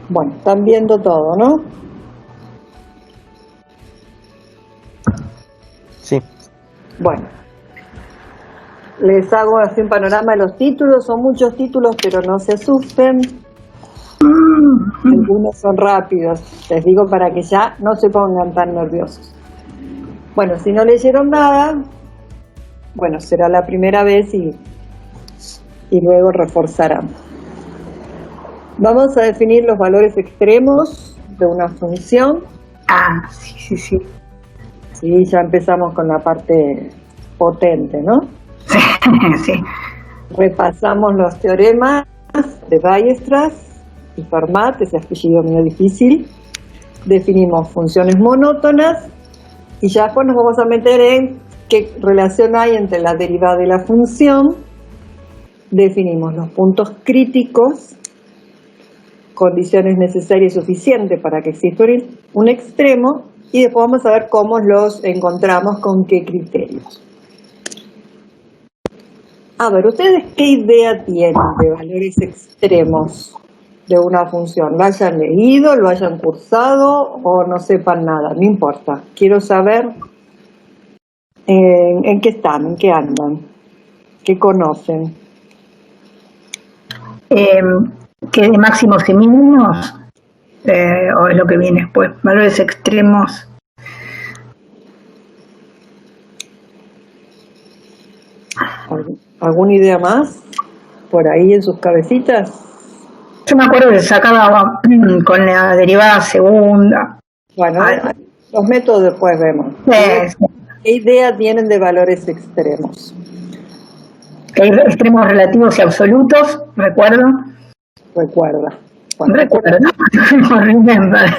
Bueno, están viendo todo, ¿no? Sí. Bueno, les hago así un panorama de los títulos. Son muchos títulos, pero no se asusten. Algunos son rápidos. Les digo para que ya no se pongan tan nerviosos. Bueno, si no leyeron nada, bueno, será la primera vez y luego reforzarán. Vamos a definir los valores extremos de una función. Ah, sí. Sí, ya empezamos con la parte potente, ¿no? Sí. Repasamos los teoremas de Weierstrass y Fermat, ese apellido medio difícil. Definimos funciones monótonas y ya después nos vamos a meter en qué relación hay entre la derivada y la función. Definimos los puntos críticos, condiciones necesarias y suficientes para que exista un extremo, y después vamos a ver cómo los encontramos, con qué criterios. A ver, ¿ustedes qué idea tienen de valores extremos de una función? ¿Lo hayan leído, lo hayan cursado o no sepan nada? No importa. Quiero saber en qué están, en qué andan, qué conocen. ¿Qué de máximos y mínimos? ¿O es lo que viene después? Valores extremos. ¿Alguna idea más por ahí en sus cabecitas? Yo me acuerdo que sacaba con la derivada segunda. Bueno, los métodos después vemos. ¿Qué idea tienen de valores extremos? Hay extremos relativos y absolutos, ¿recuerdo? Recuerda. Bueno, recuerdo. No remember.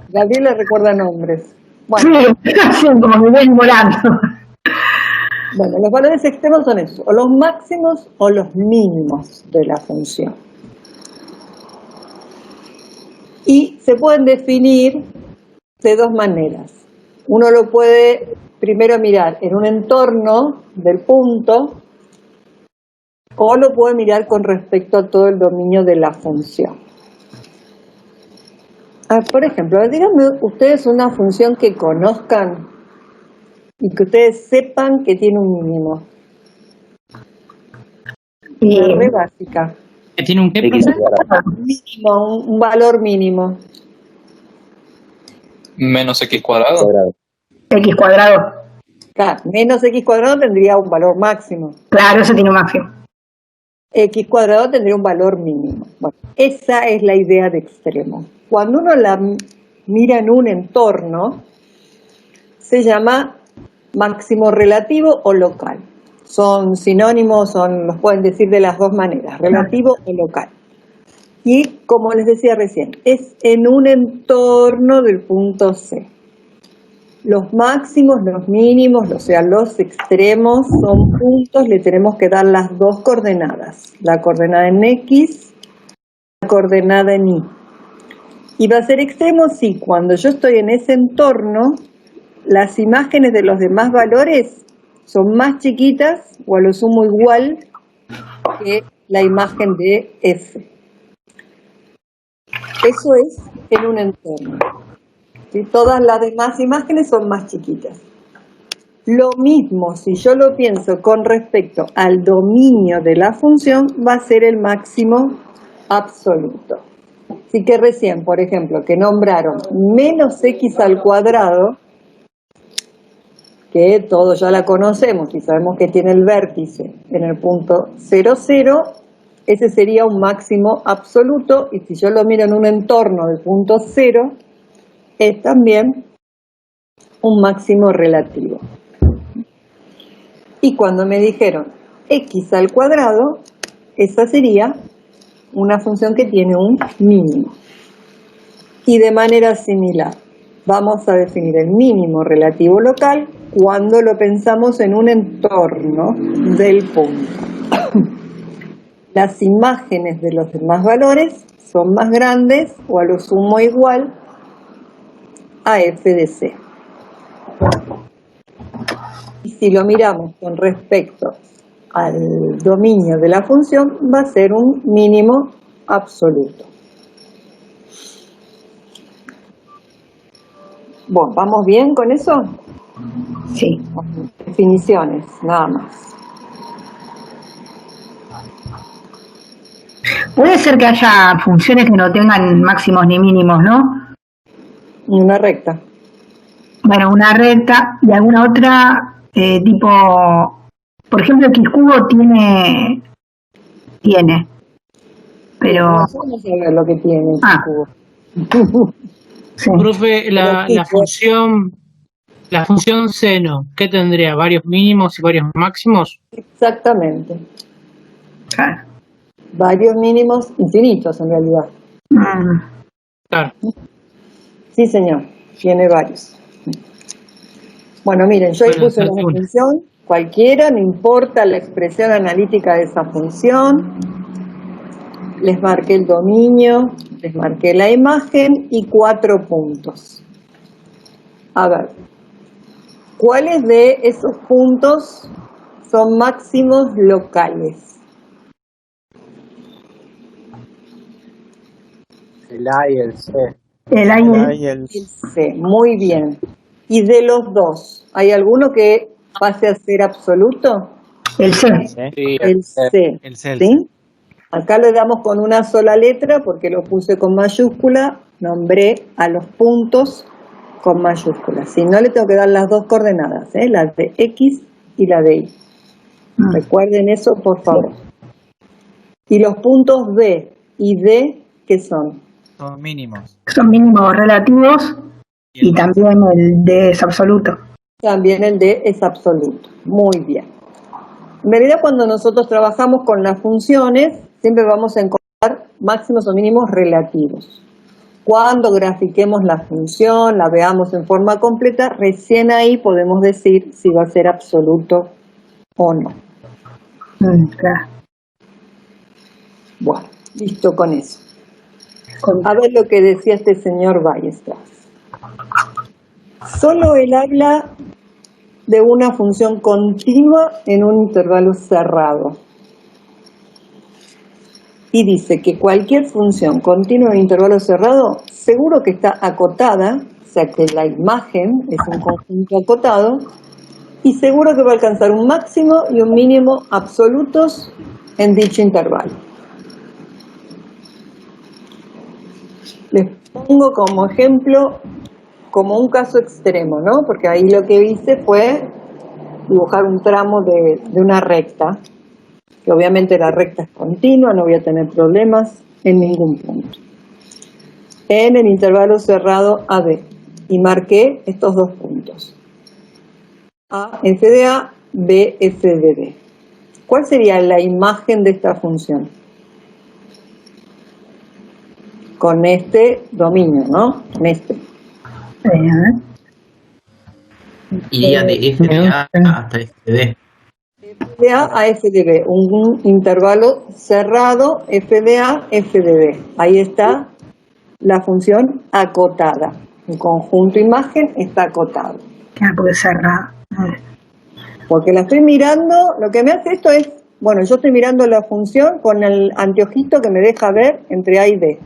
Gabriela recuerda nombres. Bueno, sí, como me ven volando. Bueno, los valores extremos son esos, o los máximos o los mínimos de la función. Y se pueden definir de dos maneras. Uno lo puede primero mirar en un entorno del punto, o lo puede mirar con respecto a todo el dominio de la función. Por ejemplo, díganme ustedes una función que conozcan y que ustedes sepan que tiene un mínimo. Una re básica. ¿Que tiene un qué? Mínimo, un valor mínimo. Menos x cuadrado. X cuadrado. Claro, menos x cuadrado tendría un valor máximo. Claro, eso tiene un máximo. X cuadrado tendría un valor mínimo. Bueno, esa es la idea de extremo. Cuando uno la mira en un entorno, se llama máximo relativo o local. Son sinónimos, los pueden decir de las dos maneras, relativo o local. Y como les decía recién, es en un entorno del punto C. Los máximos, los mínimos, o sea, los extremos son puntos, le tenemos que dar las dos coordenadas, la coordenada en X, la coordenada en Y. Y va a ser extremo si cuando yo estoy en ese entorno, las imágenes de los demás valores son más chiquitas o a lo sumo igual que la imagen de F. Eso es en un entorno. ¿Sí? Todas las demás imágenes son más chiquitas. Lo mismo, si yo lo pienso con respecto al dominio de la función, va a ser el máximo absoluto. Así que recién, por ejemplo, que nombraron menos x al cuadrado, que todos ya la conocemos y sabemos que tiene el vértice en el punto 0, 0, ese sería un máximo absoluto, y si yo lo miro en un entorno del punto 0, es también un máximo relativo. Y cuando me dijeron x al cuadrado, esa sería una función que tiene un mínimo. Y de manera similar, vamos a definir el mínimo relativo local cuando lo pensamos en un entorno del punto. Las imágenes de los demás valores son más grandes o a lo sumo igual a f de c. Y si lo miramos con respecto al dominio de la función, va a ser un mínimo absoluto. Bueno, ¿vamos bien con eso? Sí. Definiciones, nada más. Puede ser que haya funciones que no tengan máximos ni mínimos, ¿no? Y una recta. Bueno, una recta y alguna otra tipo, por ejemplo, X cubo tiene, pero... Vamos a ver lo que tiene el cubo. Sí. Profe, la función seno, ¿qué tendría? ¿Varios mínimos y varios máximos? Exactamente. Claro. Varios mínimos infinitos en realidad. Claro. Sí, señor, tiene varios. Bueno, miren, yo ahí puse una función cualquiera, no importa la expresión analítica de esa función. Les marqué el dominio, les marqué la imagen y 4 puntos. A ver, ¿cuáles de esos puntos son máximos locales? El A y el C. El A y el C, muy bien. ¿Y de los dos, hay alguno que pase a ser absoluto? El C. Sí, El C. El C. ¿Sí? Acá le damos con una sola letra porque lo puse con mayúscula, nombré a los puntos con mayúscula. Si no, le tengo que dar las dos coordenadas, las de X y la de Y. Recuerden eso, por favor. ¿Y los puntos B y D qué son? Son mínimos. Son mínimos relativos y también el D es absoluto. También el D es absoluto. Muy bien. En realidad, cuando nosotros trabajamos con las funciones, siempre vamos a encontrar máximos o mínimos relativos. Cuando grafiquemos la función, la veamos en forma completa, recién ahí podemos decir si va a ser absoluto o no. Claro. Bueno, listo con eso. A ver lo que decía este señor Ballestras. Solo él habla de una función continua en un intervalo cerrado. Y dice que cualquier función continua en un intervalo cerrado, seguro que está acotada, o sea que la imagen es un conjunto acotado, y seguro que va a alcanzar un máximo y un mínimo absolutos en dicho intervalo. Les pongo como ejemplo, como un caso extremo, ¿no? Porque ahí lo que hice fue dibujar un tramo de una recta, que obviamente la recta es continua, no voy a tener problemas en ningún punto. En el intervalo cerrado AB, y marqué estos dos puntos. A f de A, B f de B. ¿Cuál sería la imagen de esta función? Con este dominio, ¿no? Con este. Iría de F de A hasta F de B. F de A a F de B, un intervalo cerrado, F de A, F de B. Ahí está la función acotada. El conjunto imagen está acotado. Claro, porque es cerrado. Porque la estoy mirando, lo que me hace esto es, bueno, yo estoy mirando la función con el anteojito que me deja ver entre A y B.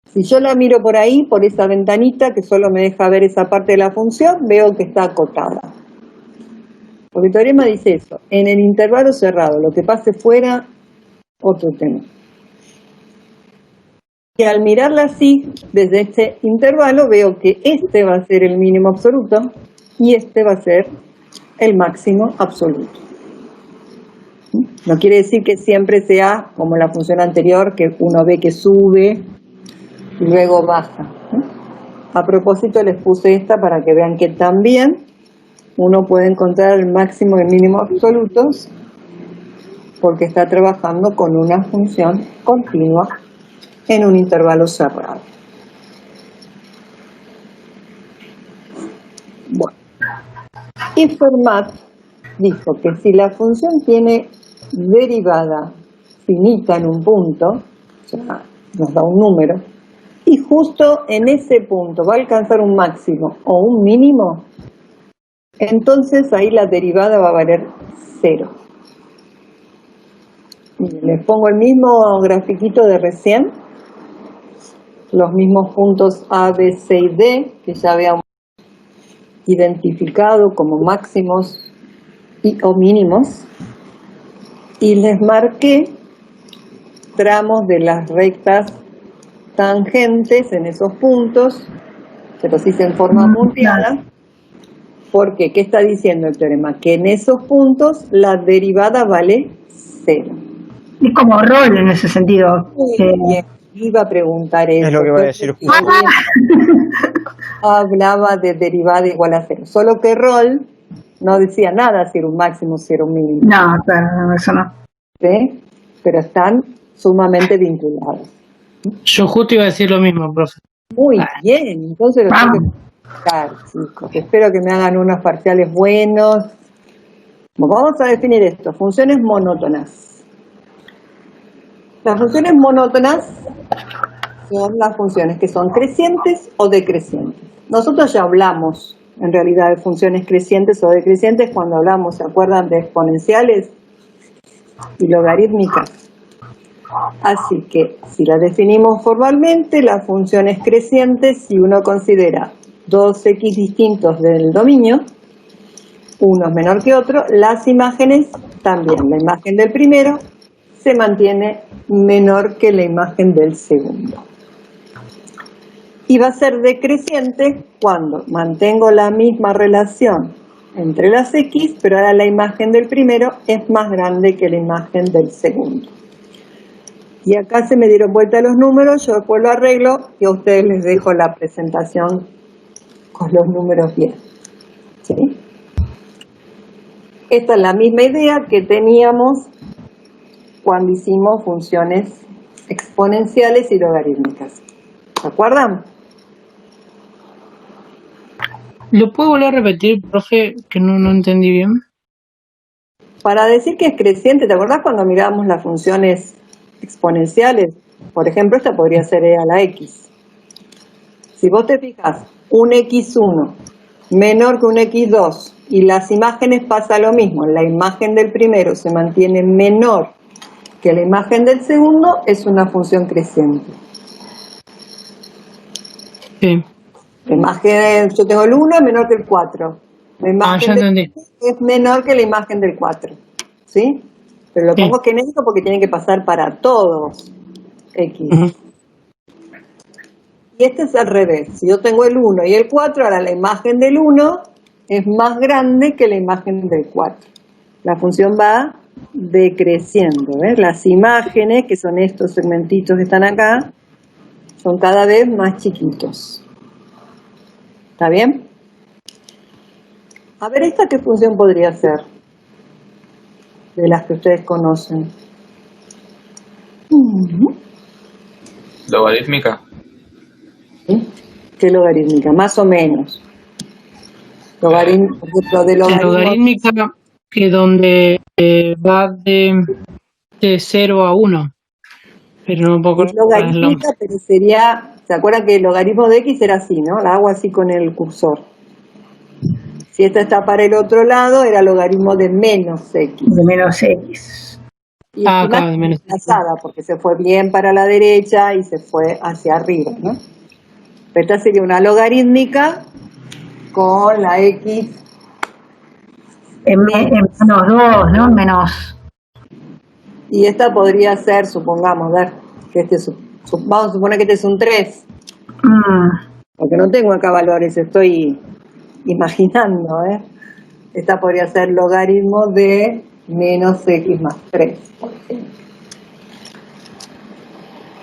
Si yo la miro por ahí, por esa ventanita que solo me deja ver esa parte de la función, veo que está acotada. Porque el teorema dice eso, en el intervalo cerrado, lo que pase fuera, otro tema. Y al mirarla así, desde este intervalo, veo que este va a ser el mínimo absoluto y este va a ser el máximo absoluto. No quiere decir que siempre sea como la función anterior, que uno ve que sube y luego baja. A propósito les puse esta para que vean que también uno puede encontrar el máximo y el mínimo absolutos porque está trabajando con una función continua en un intervalo cerrado. Bueno, y Fermat dijo que si la función tiene derivada finita en un punto, o sea, nos da un número, y justo en ese punto va a alcanzar un máximo o un mínimo, entonces ahí la derivada va a valer 0. Miren, les pongo el mismo grafiquito de recién. los mismos puntos A, B, C y D, que ya habíamos identificado como máximos o mínimos, y les marqué tramos de las rectas tangentes en esos puntos, se los hice en forma punteada, porque ¿qué está diciendo el teorema? Que en esos puntos la derivada vale 0. Es como rol en ese sentido. Bien, iba a preguntar eso. Es lo que iba a decir. Hablaba de derivada igual a 0, solo que rol no decía nada si era un máximo, si era un mínimo. No, claro, eso no. ¿Sí? Pero están sumamente vinculados. Yo justo iba a decir lo mismo, profe. Muy bien, entonces lo tengo que explicar, chicos. Espero que me hagan unos parciales buenos. Vamos a definir esto, funciones monótonas. Las funciones monótonas son las funciones que son crecientes o decrecientes. Nosotros ya hablamos, en realidad, de funciones crecientes o decrecientes cuando hablamos, ¿se acuerdan de exponenciales y logarítmicas? Así que, si la definimos formalmente, la función es creciente si uno considera dos x distintos del dominio, uno es menor que otro, las imágenes también. La imagen del primero se mantiene menor que la imagen del segundo. Y va a ser decreciente cuando mantengo la misma relación entre las x, pero ahora la imagen del primero es más grande que la imagen del segundo. Y acá se me dieron vuelta los números, yo después lo arreglo y a ustedes les dejo la presentación con los números bien. ¿Sí? Esta es la misma idea que teníamos cuando hicimos funciones exponenciales y logarítmicas. ¿Se acuerdan? ¿Lo puedo volver a repetir, profe, que no entendí bien? Para decir que es creciente, ¿te acordás cuando mirábamos las funciones exponenciales? Por ejemplo, esta podría ser e a la x. Si vos te fijas, un x1 menor que un x2 y las imágenes pasa lo mismo, la imagen del primero se mantiene menor que la imagen del segundo, es una función creciente. Sí. La imagen, yo tengo el 1 es menor que el 4. La imagen ya entendí. es menor que la imagen del 4. ¿Sí? Pero lo pongo genérico porque tiene que pasar para todos x. Y este es al revés. Si yo tengo el 1 y el 4, ahora la imagen del 1 es más grande que la imagen del 4. La función va decreciendo. ¿Ves? Las imágenes, que son estos segmentitos que están acá, son cada vez más chiquitos. ¿Está bien? A ver, ¿esta qué función podría ser? De las que ustedes conocen. Logarítmica. ¿Sí? ¿Qué logarítmica? Más o menos. Por ejemplo, de La logarítmica que donde va de 0 a 1. Pero no puedo es logarítmica, pero sería, ¿se acuerdan que el logaritmo de x era así, no? La hago así con el cursor. Si esta está para el otro lado, era logaritmo de menos x. De menos x. Y claro, de menos desplazada, porque se fue bien para la derecha y se fue hacia arriba, ¿no? Pero esta sería una logarítmica con la x en menos 2, ¿no? Menos. Y esta podría ser, supongamos, ver, que este vamos a suponer que este es un 3. Porque no tengo acá valores, estoy imaginando, ¿eh? Esta podría ser logaritmo de menos x más 3, por ejemplo.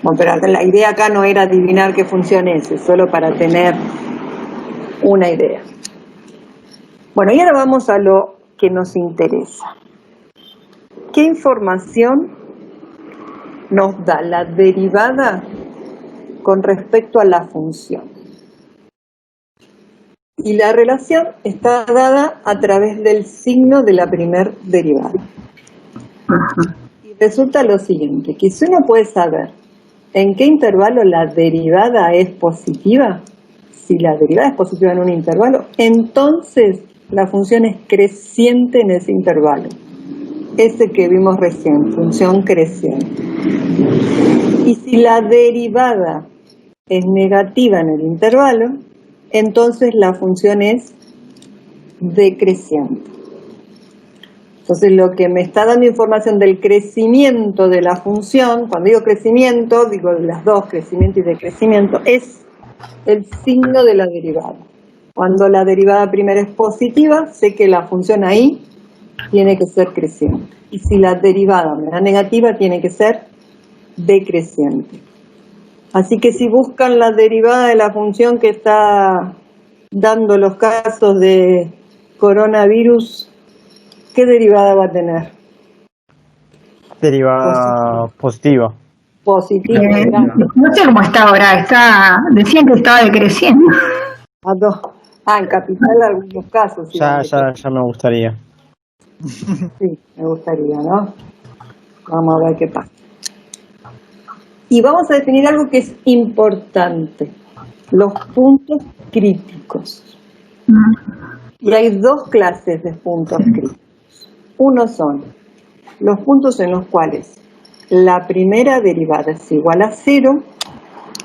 Bueno, pero la idea acá no era adivinar qué función es solo para tener una idea. Bueno, y ahora vamos a lo que nos interesa. ¿Qué información nos da la derivada con respecto a la función? Y la relación está dada a través del signo de la primer derivada. Y resulta lo siguiente, que si uno puede saber en qué intervalo la derivada es positiva, si la derivada es positiva en un intervalo, entonces la función es creciente en ese intervalo. Ese que vimos recién, función creciente. Y si la derivada es negativa en el intervalo, entonces la función es decreciente. Entonces lo que me está dando información del crecimiento de la función, cuando digo crecimiento, digo las dos, crecimiento y decrecimiento, es el signo de la derivada. Cuando la derivada primera es positiva, sé que la función ahí tiene que ser creciente. Y si la derivada me da negativa, tiene que ser decreciente. Así que si buscan la derivada de la función que está dando los casos de coronavirus, ¿qué derivada va a tener? Derivada positiva. Positiva. No sé cómo está ahora, decían que estaba decreciendo. En capital algunos casos. Sí, Ya me gustaría. sí, me gustaría, ¿no? Vamos a ver qué pasa. Y vamos a definir algo que es importante, los puntos críticos. Y hay dos clases de puntos críticos. Uno son los puntos en los cuales la primera derivada es igual a 0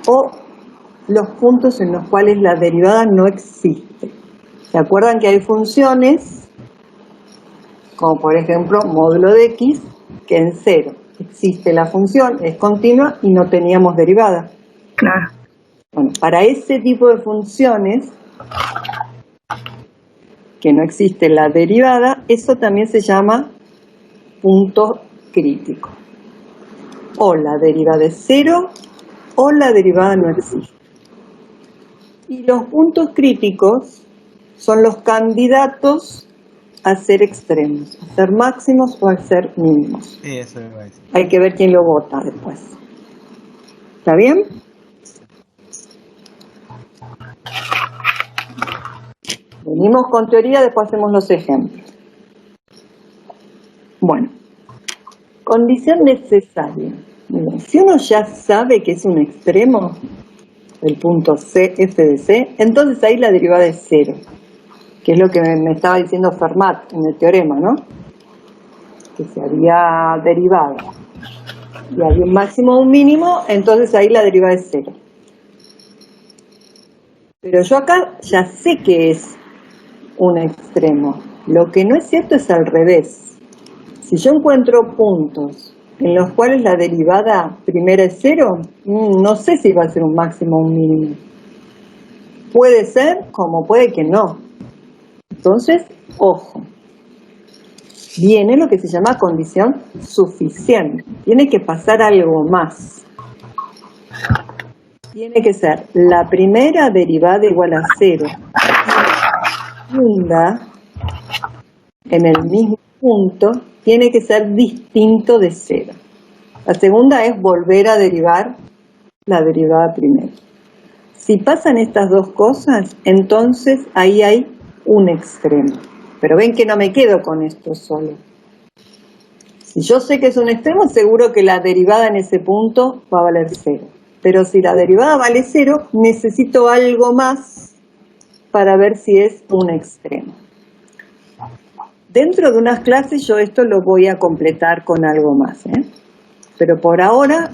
o los puntos en los cuales la derivada no existe. ¿Se acuerdan que hay funciones, como por ejemplo módulo de x, que en 0 existe la función, es continua y no teníamos derivada? Claro. Bueno, para ese tipo de funciones que no existe la derivada, eso también se llama punto crítico. O la derivada es 0 o la derivada no existe. Y los puntos críticos son los candidatos a ser extremos, a ser máximos o a ser mínimos. Eso me va a decir. Hay que ver quién lo vota después. ¿Está bien? Venimos con teoría, después hacemos los ejemplos. Bueno, condición necesaria. Si uno ya sabe que es un extremo, el punto C, f de C, entonces ahí la derivada es 0, que es lo que me estaba diciendo Fermat en el teorema, ¿no? Que si había derivada y había un máximo o un mínimo, entonces ahí la derivada es 0. Pero yo acá ya sé que es un extremo. Lo que no es cierto es al revés. Si yo encuentro puntos en los cuales la derivada primera es 0, no sé si va a ser un máximo o un mínimo. Puede ser como puede que no. Entonces, ojo. Viene lo que se llama condición suficiente. Tiene que pasar algo más. Tiene que ser la primera derivada igual a 0. La segunda, en el mismo punto, tiene que ser distinto de 0. La segunda es volver a derivar la derivada primera. Si pasan estas dos cosas, entonces ahí hay un extremo. Pero ven que no me quedo con esto solo. Si yo sé que es un extremo, seguro que la derivada en ese punto va a valer 0. Pero si la derivada vale 0, necesito algo más para ver si es un extremo. Dentro de unas clases yo esto lo voy a completar con algo más, ¿eh? Pero por ahora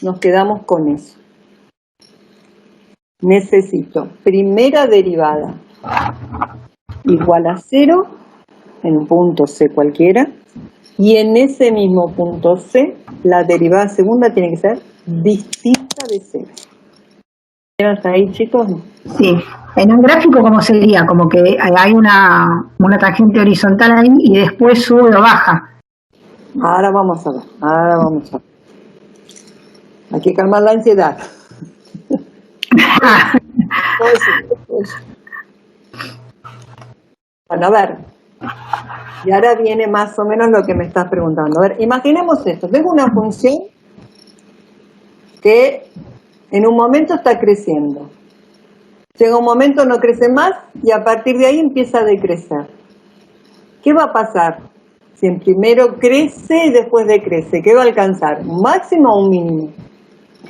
nos quedamos con eso. Necesito primera derivada igual a 0 en un punto C cualquiera, y en ese mismo punto C la derivada segunda tiene que ser distinta de 0. ¿Vieron hasta ahí, chicos? Sí. En un gráfico, ¿cómo sería? Como que hay una tangente horizontal ahí y después sube o baja. Ahora vamos a ver. Hay que calmar la ansiedad. Bueno, a ver. Y ahora viene más o menos lo que me estás preguntando. A ver, imaginemos esto. Tengo una función que en un momento está creciendo. Llega un momento, no crece más y a partir de ahí empieza a decrecer. ¿Qué va a pasar? Si en primero crece y después decrece, ¿qué va a alcanzar? ¿Un máximo o un mínimo?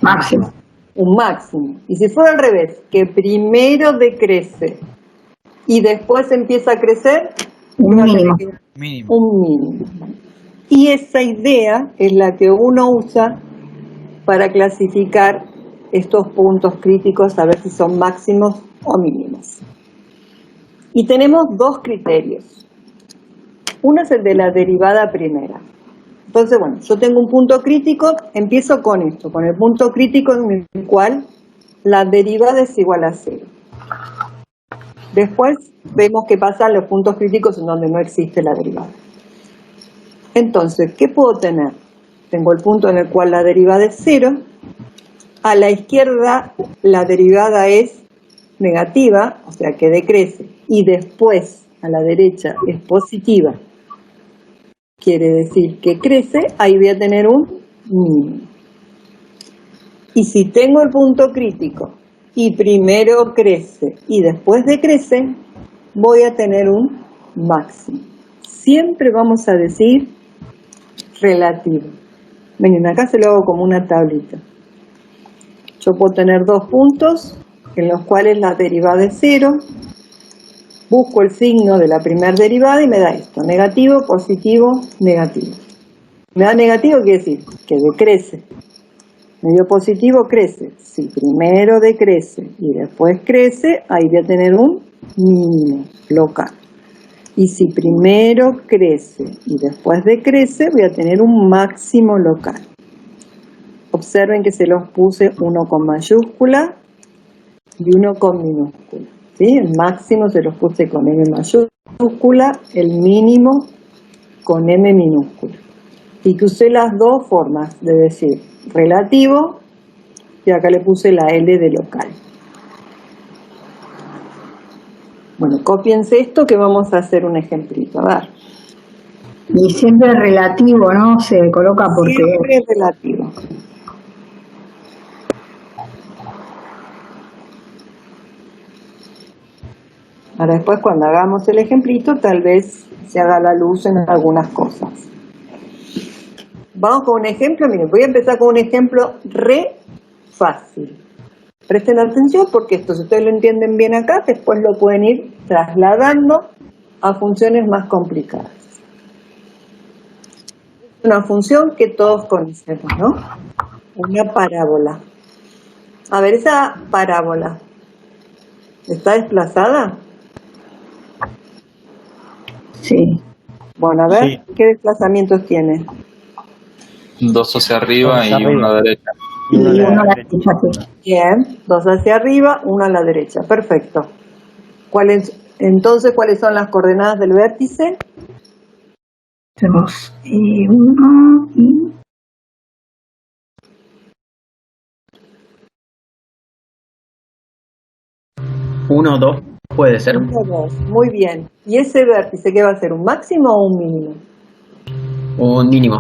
Máximo. Un máximo. Y si fuera al revés, que primero decrece y después empieza a crecer, Un mínimo. Mínimo. un mínimo. Y esa idea es la que uno usa para clasificar estos puntos críticos a ver si son máximos o mínimos. Y tenemos dos criterios. Uno es el de la derivada primera. Entonces, bueno, yo tengo un punto crítico, empiezo con esto, con el punto crítico en el cual la derivada es igual a 0. Después vemos qué pasa en los puntos críticos en donde no existe la derivada. Entonces, ¿qué puedo tener? Tengo el punto en el cual la derivada es 0. A la izquierda la derivada es negativa, o sea que decrece. Y después a la derecha es positiva. Quiere decir que crece, ahí voy a tener un mínimo. Y si tengo el punto crítico y primero crece y después decrece, voy a tener un máximo. Siempre vamos a decir relativo. Miren, acá se lo hago como una tablita. Yo puedo tener dos puntos en los cuales la derivada es 0. Busco el signo de la primera derivada y me da esto, negativo, positivo, negativo. Me da negativo quiere decir que decrece. Me dio positivo, crece. Si primero decrece y después crece, ahí voy a tener un mínimo local. Y si primero crece y después decrece, voy a tener un máximo local. Observen que se los puse uno con mayúscula y uno con minúscula. ¿Sí? El máximo se los puse con M mayúscula, el mínimo con M minúscula. Y que usé las dos formas de decir relativo y acá le puse la L de local. Bueno, cópiense esto que vamos a hacer un ejemplito. A ver. Y siempre relativo, ¿no? Se coloca porque... Siempre relativo. Ahora después cuando hagamos el ejemplito tal vez se haga la luz en algunas cosas. Vamos con un ejemplo, miren, voy a empezar con un ejemplo re fácil. Presten atención porque esto, si ustedes lo entienden bien acá, después lo pueden ir trasladando a funciones más complicadas. Es una función que todos conocemos, ¿no? Una parábola. A ver, esa parábola, ¿está desplazada? Sí. Bueno, a ver, Sí. ¿qué desplazamientos tiene? 2 hacia arriba Dos hacia y 1 a la derecha. Y uno a la uno a la derecha. derecha, sí. Bien, 2 hacia arriba, 1 a la derecha, perfecto. Entonces, ¿cuáles son las coordenadas del vértice? Tenemos 1 y 1 o 2 puede ser. 1, 2, muy bien. ¿Y ese vértice qué va a ser, un máximo o un mínimo? Un mínimo.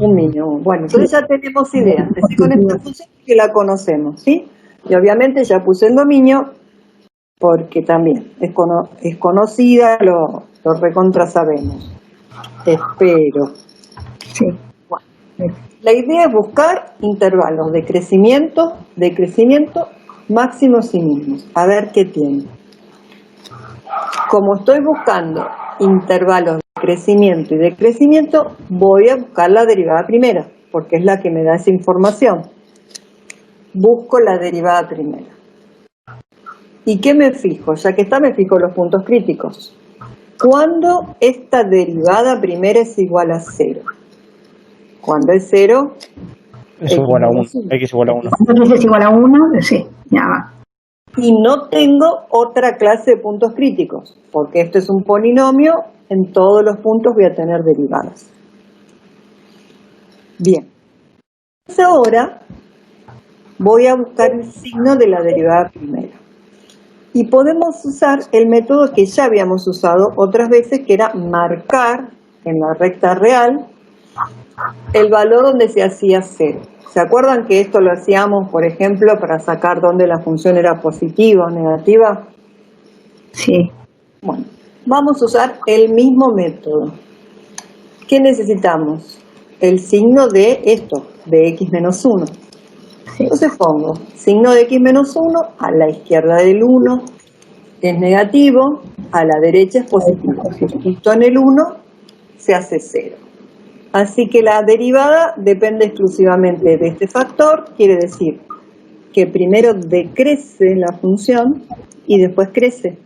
Un mínimo. Bueno, entonces ya tenemos idea. Empecé con esta función que la conocemos, ¿sí? Y obviamente ya puse el dominio porque también es conocida, lo recontra sabemos. Espero. sí. La idea es buscar intervalos de crecimiento, máximos y mínimos. A ver qué tiene. Como estoy buscando intervalos de crecimiento y decrecimiento, voy a buscar la derivada primera, porque es la que me da esa información. Busco la derivada primera. ¿Y qué me fijo? Ya que está, me fijo los puntos críticos. ¿Cuándo esta derivada primera es igual a 0? Cuando es 0, Es igual a 1. X igual a 1. Cuando x es igual a 1, sí, ya va. y no tengo otra clase de puntos críticos, porque esto es un polinomio, en todos los puntos voy a tener derivadas. Bien, entonces ahora voy a buscar el signo de la derivada primera. Y podemos usar el método que ya habíamos usado otras veces, que era marcar en la recta real el valor donde se hacía 0. ¿Se acuerdan que esto lo hacíamos, por ejemplo, para sacar dónde la función era positiva o negativa? Sí. Bueno, vamos a usar el mismo método. ¿Qué necesitamos? El signo de esto, de x menos 1. Entonces pongo signo de x menos 1, a la izquierda del 1 es negativo, a la derecha es positivo. Justo en el 1 se hace 0. Así que la derivada depende exclusivamente de este factor, quiere decir que primero decrece la función y después crece.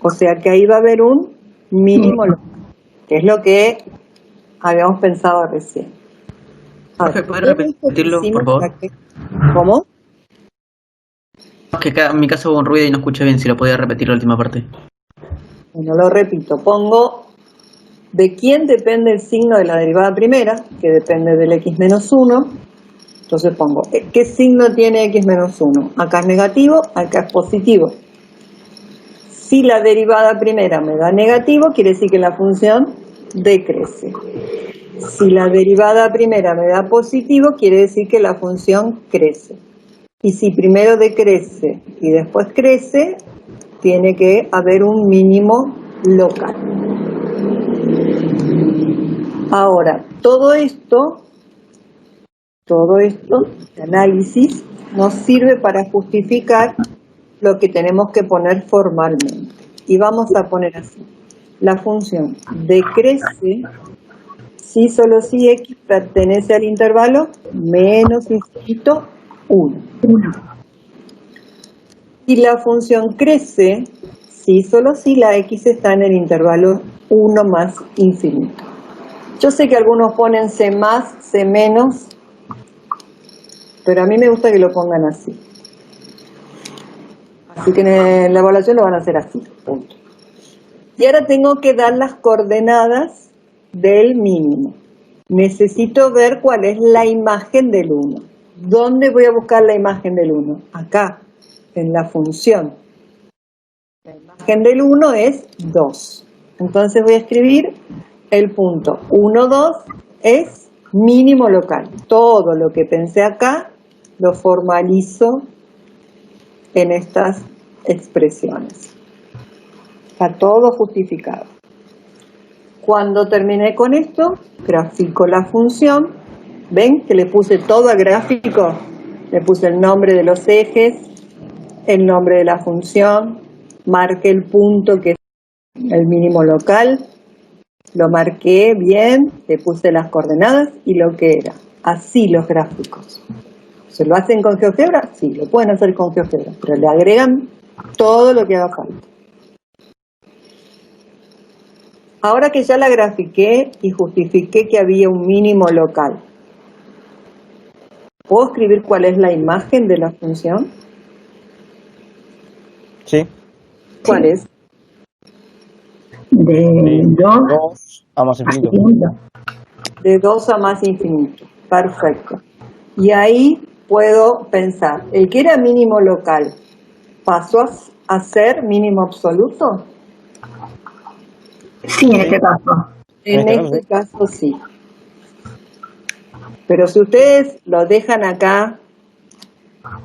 O sea que ahí va a haber un mínimo local, que es lo que habíamos pensado recién. Profe, ¿puede repetirlo, por favor? ¿Cómo? Es que acá en mi caso hubo un ruido y no escuché bien, si lo podía repetir la última parte. Bueno, lo repito, pongo de quién depende el signo de la derivada primera, que depende del x menos 1. Entonces pongo, ¿qué signo tiene x menos 1? Acá es negativo, acá es positivo. Si la derivada primera me da negativo, quiere decir que la función decrece. Si la derivada primera me da positivo, quiere decir que la función crece. Y si primero decrece y después crece, tiene que haber un mínimo local. Ahora, todo esto de análisis nos sirve para justificar lo que tenemos que poner formalmente. Y vamos a poner así. La función decrece si solo si x pertenece al intervalo menos infinito 1. Y la función crece si solo si la x está en el intervalo 1 más infinito. Yo sé que algunos ponen c más, c menos, pero a mí me gusta que lo pongan así. Así que en la evaluación lo van a hacer así, punto. Y ahora tengo que dar las coordenadas del mínimo. Necesito ver cuál es la imagen del 1. ¿Dónde voy a buscar la imagen del 1? Acá, en la función. La imagen del 1 es 2. Entonces voy a escribir el punto 1, 2 es mínimo local. Todo lo que pensé acá lo formalizo en estas expresiones. Está todo justificado. Cuando terminé con esto, grafico la función. ¿Ven que le puse todo al gráfico? Le puse el nombre de los ejes, el nombre de la función, marqué el punto que es el mínimo local, lo marqué bien, le puse las coordenadas y lo que era. Así los gráficos. ¿Se lo hacen con GeoGebra? Sí, lo pueden hacer con GeoGebra, pero le agregan todo lo que haga falta. Ahora que ya la grafiqué y justifiqué que había un mínimo local, ¿puedo escribir cuál es la imagen de la función? Sí. ¿Cuál es? De 2 a más infinito. De 2 a más infinito. Perfecto. Y ahí puedo pensar, ¿el que era mínimo local pasó a ser mínimo absoluto? Sí, en este caso. En este caso sí. Pero si ustedes lo dejan acá,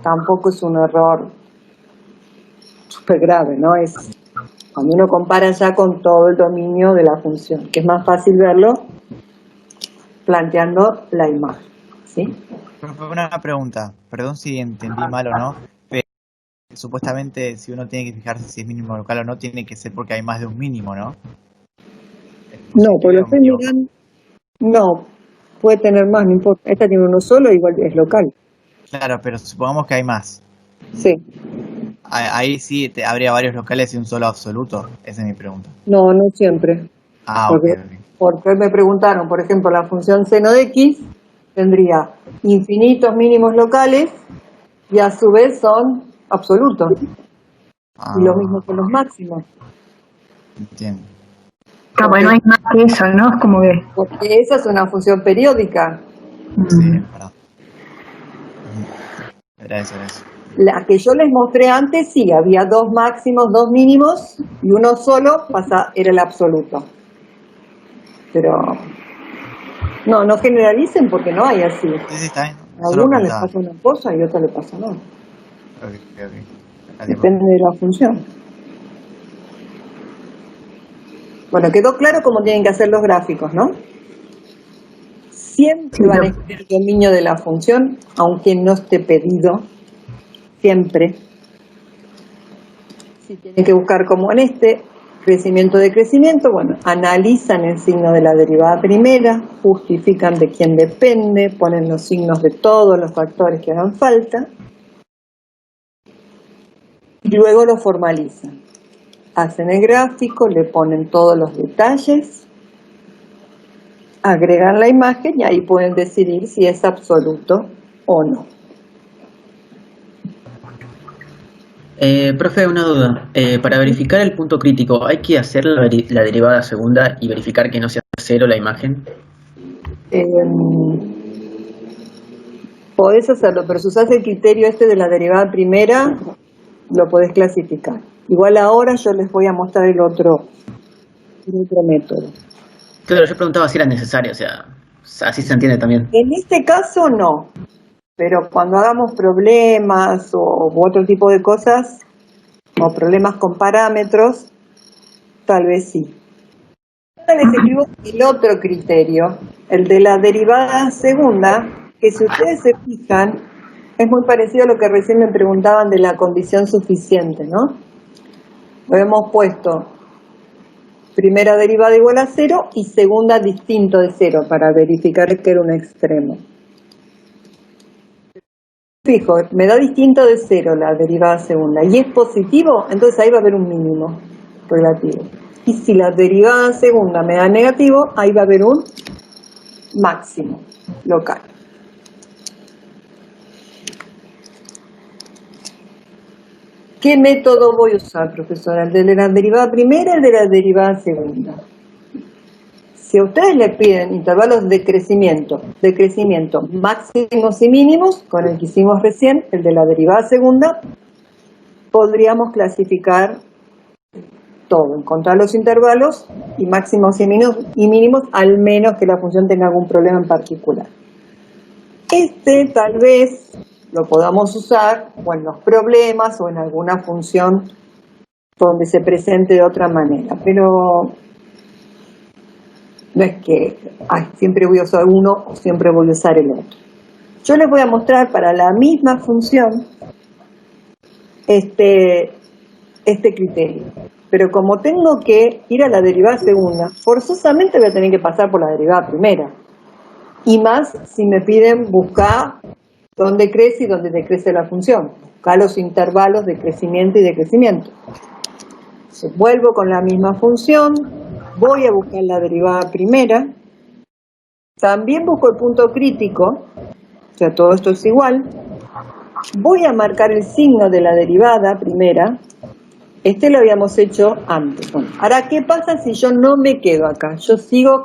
tampoco es un error súper grave, ¿no? Es cuando uno compara ya con todo el dominio de la función, que es más fácil verlo planteando la imagen, ¿sí? Una pregunta, perdón si entendí mal o no, pero supuestamente si uno tiene que fijarse si es mínimo local o no, tiene que ser porque hay más de un mínimo, ¿no? No, porque lo estoy mirando. No, puede tener más, no importa. Esta tiene uno solo, igual es local. Claro, pero supongamos que hay más. Sí. Ahí sí habría varios locales y un solo absoluto. Esa es mi pregunta. No, no siempre. Ah, porque, ok. porque me preguntaron, por ejemplo, la función seno de x tendría infinitos mínimos locales y a su vez son absolutos. Y lo mismo con los máximos. Entiendo. Claro, porque no hay más que eso, ¿no? Es como que... Porque esa es una función periódica. Sí, es verdad. Era eso. La que yo les mostré antes, sí, había 2 máximos, 2 mínimos, y uno solo era el absoluto. Pero no generalicen porque no hay así. Sí, está bien. A algunas les pasa una cosa y a otras les pasa no. Ok. Depende de la función. Bueno, quedó claro cómo tienen que hacer los gráficos, ¿no? Siempre van a escribir el dominio de la función, aunque no esté pedido. Siempre. Si tienen que buscar como en este, crecimiento de crecimiento, bueno, analizan el signo de la derivada primera, justifican de quién depende, ponen los signos de todos los factores que hagan falta, y luego lo formalizan. Hacen el gráfico, le ponen todos los detalles, agregan la imagen y ahí pueden decidir si es absoluto o no. Profe, una duda. Para verificar el punto crítico, ¿hay que hacer la derivada segunda y verificar que no sea cero la imagen? Podés hacerlo, pero si usás el criterio este de la derivada primera, lo podés clasificar. Igual ahora yo les voy a mostrar el otro método. Claro, yo preguntaba si era necesario, o sea, así se entiende también. En este caso no, pero cuando hagamos problemas u otro tipo de cosas, o problemas con parámetros, tal vez sí. Ahora les escribo el otro criterio, el de la derivada segunda, que si ustedes se fijan, es muy parecido a lo que recién me preguntaban de la condición suficiente, ¿no? Lo hemos puesto primera derivada igual a 0 y segunda distinto de 0 para verificar que era un extremo. Fijo, me da distinto de 0 la derivada segunda y es positivo, entonces ahí va a haber un mínimo relativo. Y si la derivada segunda me da negativo, ahí va a haber un máximo local. ¿Qué método voy a usar, profesora? ¿El de la derivada primera o el de la derivada segunda? Si a ustedes les piden intervalos de crecimiento máximos y mínimos, con el que hicimos recién, el de la derivada segunda, podríamos clasificar todo, encontrar los intervalos y máximos y mínimos, al menos que la función tenga algún problema en particular. Este tal vez lo podamos usar o en los problemas o en alguna función donde se presente de otra manera, pero no es que siempre voy a usar uno o siempre voy a usar el otro. Yo les voy a mostrar para la misma función este criterio, pero como tengo que ir a la derivada segunda, forzosamente voy a tener que pasar por la derivada primera, y más si me piden buscar dónde crece y dónde decrece la función, buscar los intervalos de crecimiento y decrecimiento. Entonces, vuelvo con la misma función, voy a buscar la derivada primera, también busco el punto crítico, o sea, todo esto es igual, voy a marcar el signo de la derivada primera, este lo habíamos hecho antes. Bueno, ahora, ¿qué pasa si yo no me quedo acá? Yo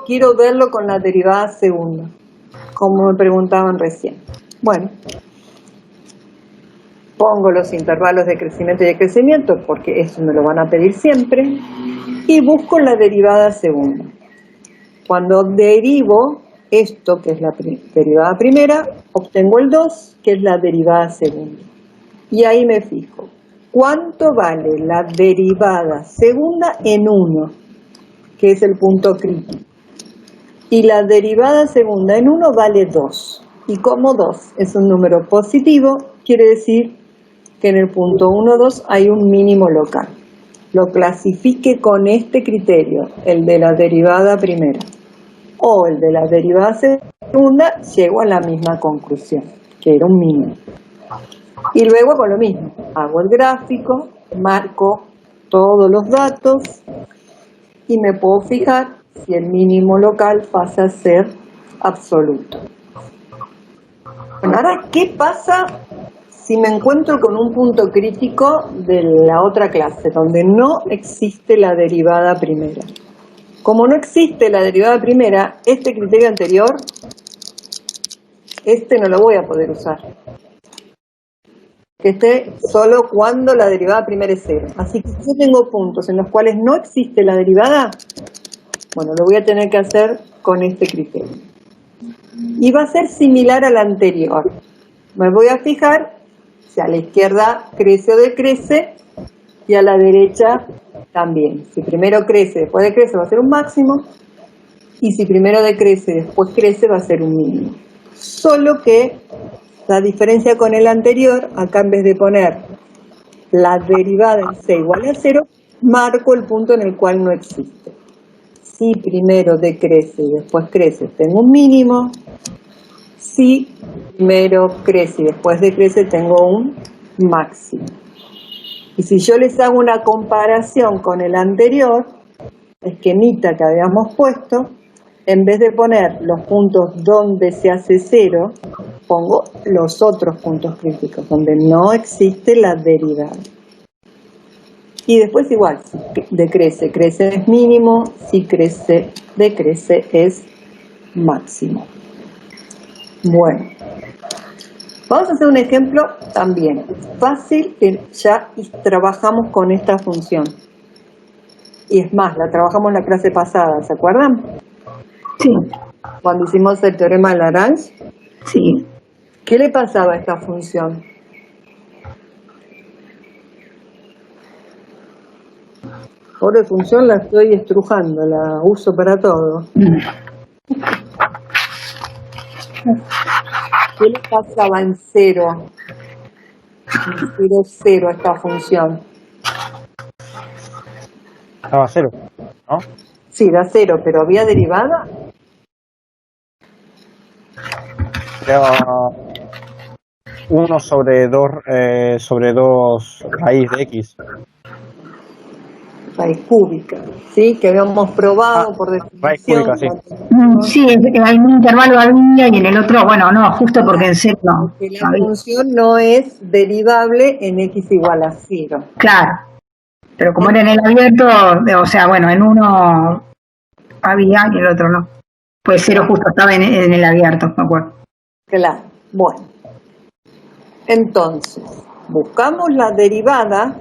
quiero verlo con la derivada segunda, como me preguntaban recién. Bueno, pongo los intervalos de crecimiento y decrecimiento, porque eso me lo van a pedir siempre, y busco la derivada segunda. Cuando derivo esto, que es la derivada primera, obtengo el 2, que es la derivada segunda. Y ahí me fijo, ¿cuánto vale la derivada segunda en 1? Que es el punto crítico. Y la derivada segunda en 1 vale 2. Y como 2 es un número positivo, quiere decir que en el punto 1, 2 hay un mínimo local. Lo clasifique con este criterio, el de la derivada primera o el de la derivada segunda, llego a la misma conclusión, que era un mínimo. Y luego con lo mismo, hago el gráfico, marco todos los datos y me puedo fijar si el mínimo local pasa a ser absoluto. Bueno, ahora, ¿qué pasa si me encuentro con un punto crítico de la otra clase, donde no existe la derivada primera? Como no existe la derivada primera, este criterio anterior, no lo voy a poder usar. Que esté solo cuando la derivada primera es 0. Así que si yo tengo puntos en los cuales no existe la derivada, bueno, lo voy a tener que hacer con este criterio. Y va a ser similar al anterior. Me voy a fijar si a la izquierda crece o decrece y a la derecha también. Si primero crece, después decrece, va a ser un máximo. Y si primero decrece, después crece, va a ser un mínimo. Solo que la diferencia con el anterior, acá en vez de poner la derivada en C igual a 0, marco el punto en el cual no existe. Si primero decrece y después crece, tengo un mínimo. Si primero crece y después decrece, tengo un máximo. Y si yo les hago una comparación con el anterior, esquemita que habíamos puesto, en vez de poner los puntos donde se hace cero, pongo los otros puntos críticos, donde no existe la derivada. Y después igual, si decrece, crece es mínimo, si crece, decrece es máximo. Bueno, vamos a hacer un ejemplo también fácil que ya trabajamos con esta función. Y es más, la trabajamos en la clase pasada, ¿se acuerdan? Sí, Cuando hicimos el teorema de Lagrange. sí. ¿Qué le pasaba a esta función? Pobre función, la estoy estrujando, la uso para todo. ¿Qué le pasaba en cero? En 0, 0 a esta función. Estaba cero, ¿no? Sí, da 0, pero ¿había derivada? Era 1 sobre 2 raíz de x. Raíz cúbica, ¿sí? Que habíamos probado por raíz definición. cúbica, sí. Sí, hay un intervalo había y en el otro, bueno, no, justo porque en cero no. Que la función no es derivable en x igual a 0. Claro, pero como era en el abierto, o sea, bueno, en uno había y en el otro no. Pues cero justo estaba en el abierto, me acuerdo. Claro, bueno. Entonces, buscamos la derivada.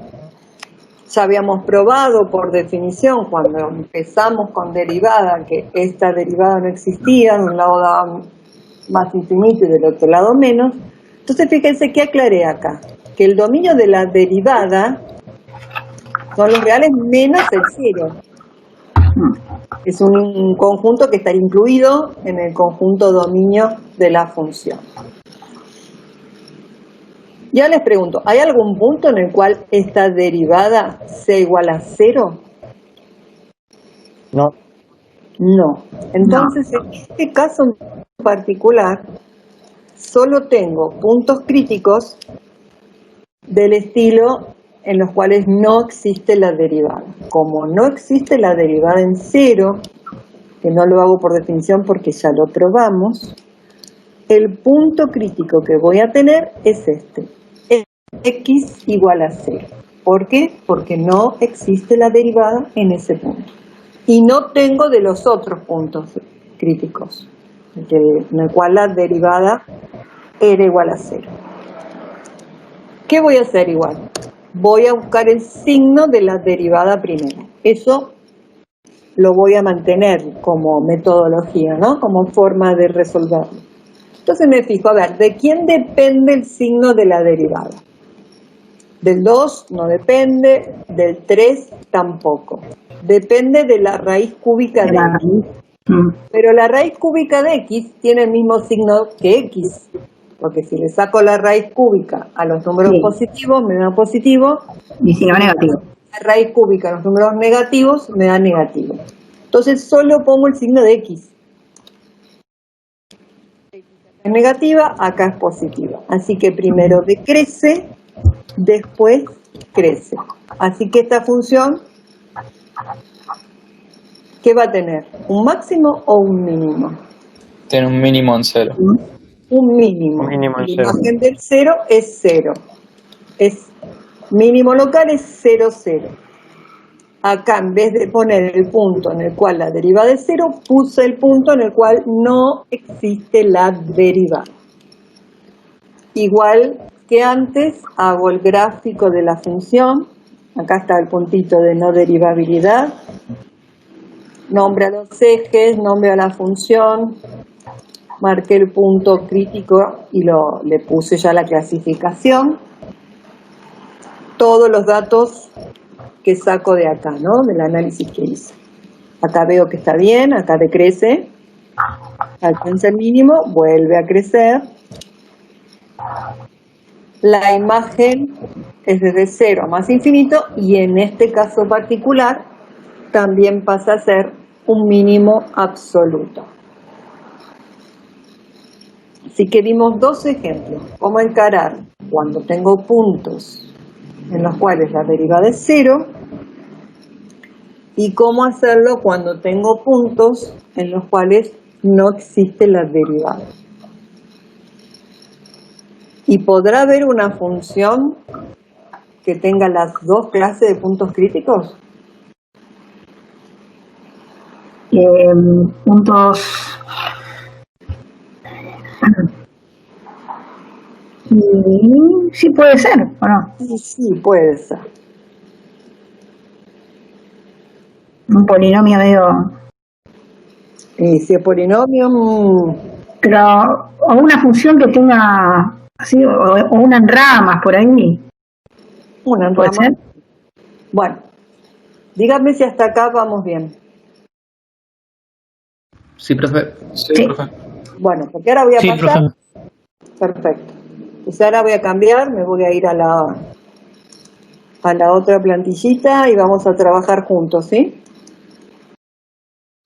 Ya habíamos probado por definición cuando empezamos con derivada que esta derivada no existía, de un lado daba más infinito y del otro lado menos. Entonces fíjense que aclaré acá, que el dominio de la derivada son los reales menos el cero. Es un conjunto que está incluido en el conjunto dominio de la función. Ya les pregunto, ¿hay algún punto en el cual esta derivada sea igual a 0? No. No. Entonces, en este caso en particular, solo tengo puntos críticos del estilo en los cuales no existe la derivada. Como no existe la derivada en 0, que no lo hago por definición porque ya lo probamos, el punto crítico que voy a tener es este. X igual a 0. ¿Por qué? Porque no existe la derivada en ese punto. Y no tengo de los otros puntos críticos, en el cual la derivada era igual a 0. ¿Qué voy a hacer igual? Voy a buscar el signo de la derivada primera. Eso lo voy a mantener como metodología, ¿no? Como forma de resolverlo. Entonces me fijo, a ver, ¿de quién depende el signo de la derivada? Del 2 no depende, del 3 tampoco. Depende de la raíz cúbica de x. Pero la raíz cúbica de x tiene el mismo signo que x. Porque si le saco la raíz cúbica a los números positivos, me da positivo. Y si no, negativo. La raíz cúbica a los números negativos, me da negativo. Entonces solo pongo el signo de x. Es negativa, acá es positiva. Así que primero decrece, después crece. Así que esta función, ¿qué va a tener? ¿Un máximo o un mínimo? Tiene un mínimo en 0. Un mínimo. Un mínimo en La 0. imagen del 0 es 0. Es mínimo local es 0, 0. Acá, en vez de poner el punto en el cual la derivada es 0, puse el punto en el cual no existe la derivada. Igual que antes, hago el gráfico de la función. Acá está el puntito de no derivabilidad. Nombre a los ejes, nombre a la función. Marqué el punto crítico y le puse ya la clasificación. Todos los datos que saco de acá, ¿no? Del análisis que hice. Acá veo que está bien, acá decrece. Alcanza el mínimo, vuelve a crecer. La imagen es desde 0 a más infinito y en este caso particular también pasa a ser un mínimo absoluto. Así que dimos dos ejemplos, cómo encarar cuando tengo puntos en los cuales la derivada es 0 y cómo hacerlo cuando tengo puntos en los cuales no existe la derivada. ¿Y podrá haber una función que tenga las dos clases de puntos críticos? Puntos. Sí puede ser, ¿o no? Sí, puede ser. Un polinomio medio. Y si es polinomio, Pero, o una función que tenga así, o una en ramas por ahí. una ¿Puede rama. ser? Bueno, dígame si hasta acá vamos bien. Sí, profe. Sí, Sí. profe. Bueno, porque ahora voy a Sí, pasar. profe. Perfecto. Entonces ahora voy a cambiar, me voy a ir a la otra plantillita y vamos a trabajar juntos, ¿sí?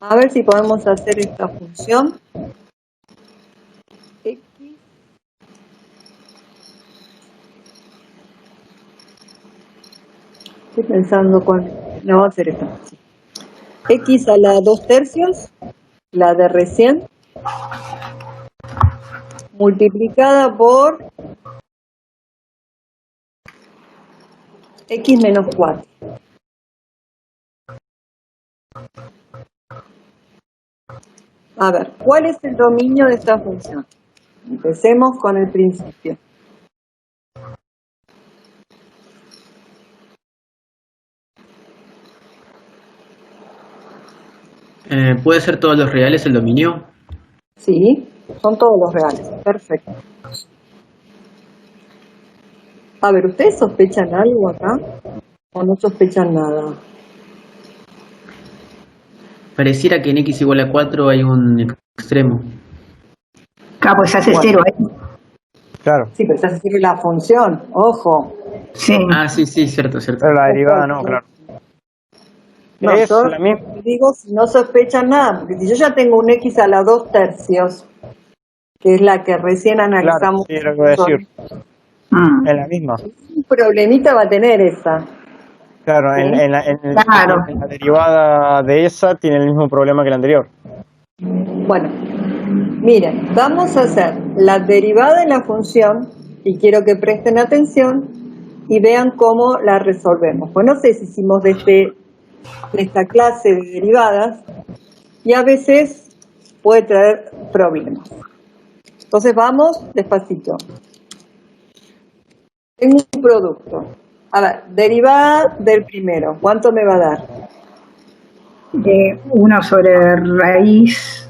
A ver si podemos hacer esta función. X. Estoy pensando cuál. No, va a ser esta. X a la 2/3, la de recién, multiplicada por X menos 4. A ver, ¿cuál es el dominio de esta función? Empecemos con el principio. ¿Puede ser todos los reales el dominio? Sí, son todos los reales. Perfecto. A ver, ¿ustedes sospechan algo acá? ¿O no sospechan nada? Pareciera que en x igual a 4 hay un extremo. Claro, pues se hace Bueno. 0 ahí. Claro. Sí, pero estás haciendo la función. Ojo. Sí. Ah, sí, cierto. Pero la derivada no, claro. No, Es yo la misma. digo si no sospechan nada, porque si yo ya tengo un X a la 2/3, que es la que recién Claro, analizamos, sí, lo que voy a decir. Mm. Es la misma. un problemita va a tener esa. Claro, ¿Sí? Claro. en la derivada de esa tiene el mismo problema que la anterior. Bueno, miren, vamos a hacer la derivada de la función y quiero que presten atención y vean cómo la resolvemos. Pues no sé si hicimos de esta clase de derivadas y a veces puede traer problemas. Entonces vamos despacito. Tengo un producto. A ver, derivada del primero. ¿Cuánto me va a dar? De 1 sobre raíz.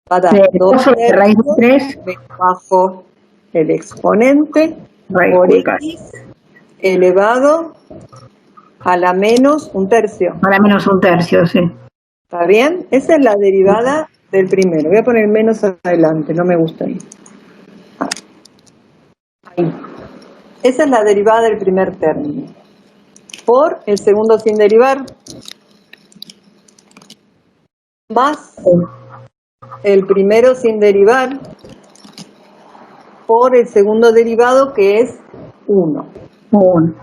Va a dar De 2 2 sobre raíz de 3. bajo el exponente Raíz por cúbica. X elevado a la menos 1/3. Ahora menos 1/3, sí. ¿Está bien? Esa es la derivada del primero. Voy a poner menos adelante, no me gusta ahí. Ahí. Esa es la derivada del primer término. Por el segundo sin derivar, más el primero sin derivar, por el segundo derivado que es 1. 1.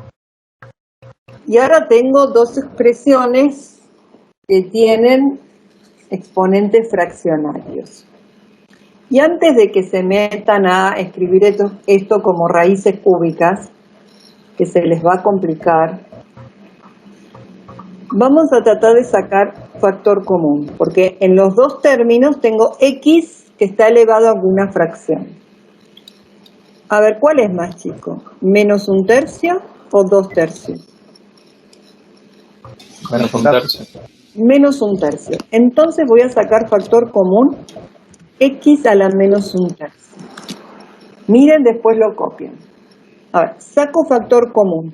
Y ahora tengo dos expresiones que tienen exponentes fraccionarios. Y antes de que se metan a escribir esto como raíces cúbicas, que se les va a complicar, vamos a tratar de sacar factor común, porque en los dos términos tengo X que está elevado a alguna fracción. A ver, ¿cuál es más chico? ¿Menos 1/3 o 2/3? Menos 1/3. Menos 1/3. Entonces voy a sacar factor común X a la menos 1/3. Miren, después lo copian. A ver, saco factor común.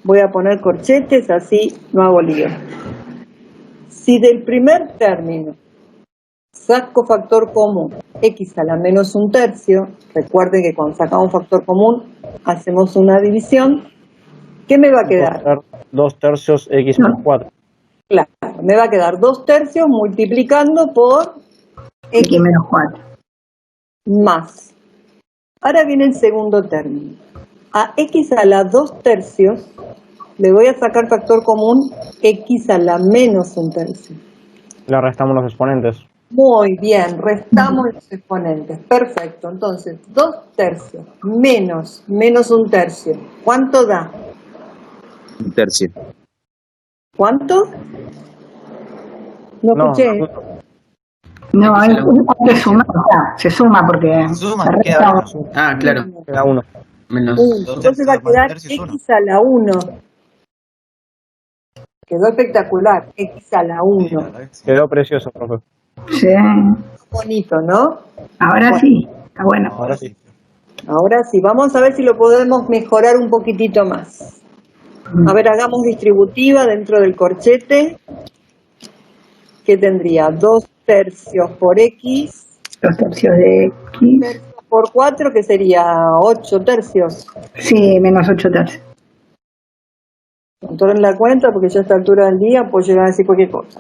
Voy a poner corchetes, así no hago lío. Si del primer término saco factor común X a la menos 1/3, recuerden que cuando sacamos factor común hacemos una división, ¿Qué me va a quedar? 2 tercios x más 4. Claro, me va a quedar 2 tercios multiplicando por X menos 4. más. Ahora viene el segundo término. A x a la 2 tercios le voy a sacar factor común x a la menos 1 tercio. Le restamos los exponentes. Muy bien, restamos los exponentes. Perfecto. Entonces, 2 tercios menos 1 tercio. ¿Cuánto da? 1 tercio. ¿Cuánto? No escuché. No, hay que sumar, o sea, se suma porque Suma, se queda resta. uno. Ah, claro. Queda 1. Menos. Entonces va a quedar x a la 1. Quedó espectacular. X a la 1. Quedó precioso, profe. Sí. Bonito, ¿no? Ahora sí, está bueno. Ahora sí. Ahora sí, vamos a ver si lo podemos mejorar un poquitito más. A ver, hagamos distributiva dentro del corchete. ¿Qué tendría? 2 tercios por x. 2 tercios de X. Tercios por 4, que sería 8 tercios. Sí, menos 8 tercios. Tomen la cuenta porque ya a esta altura del día puedo llegar a decir cualquier cosa.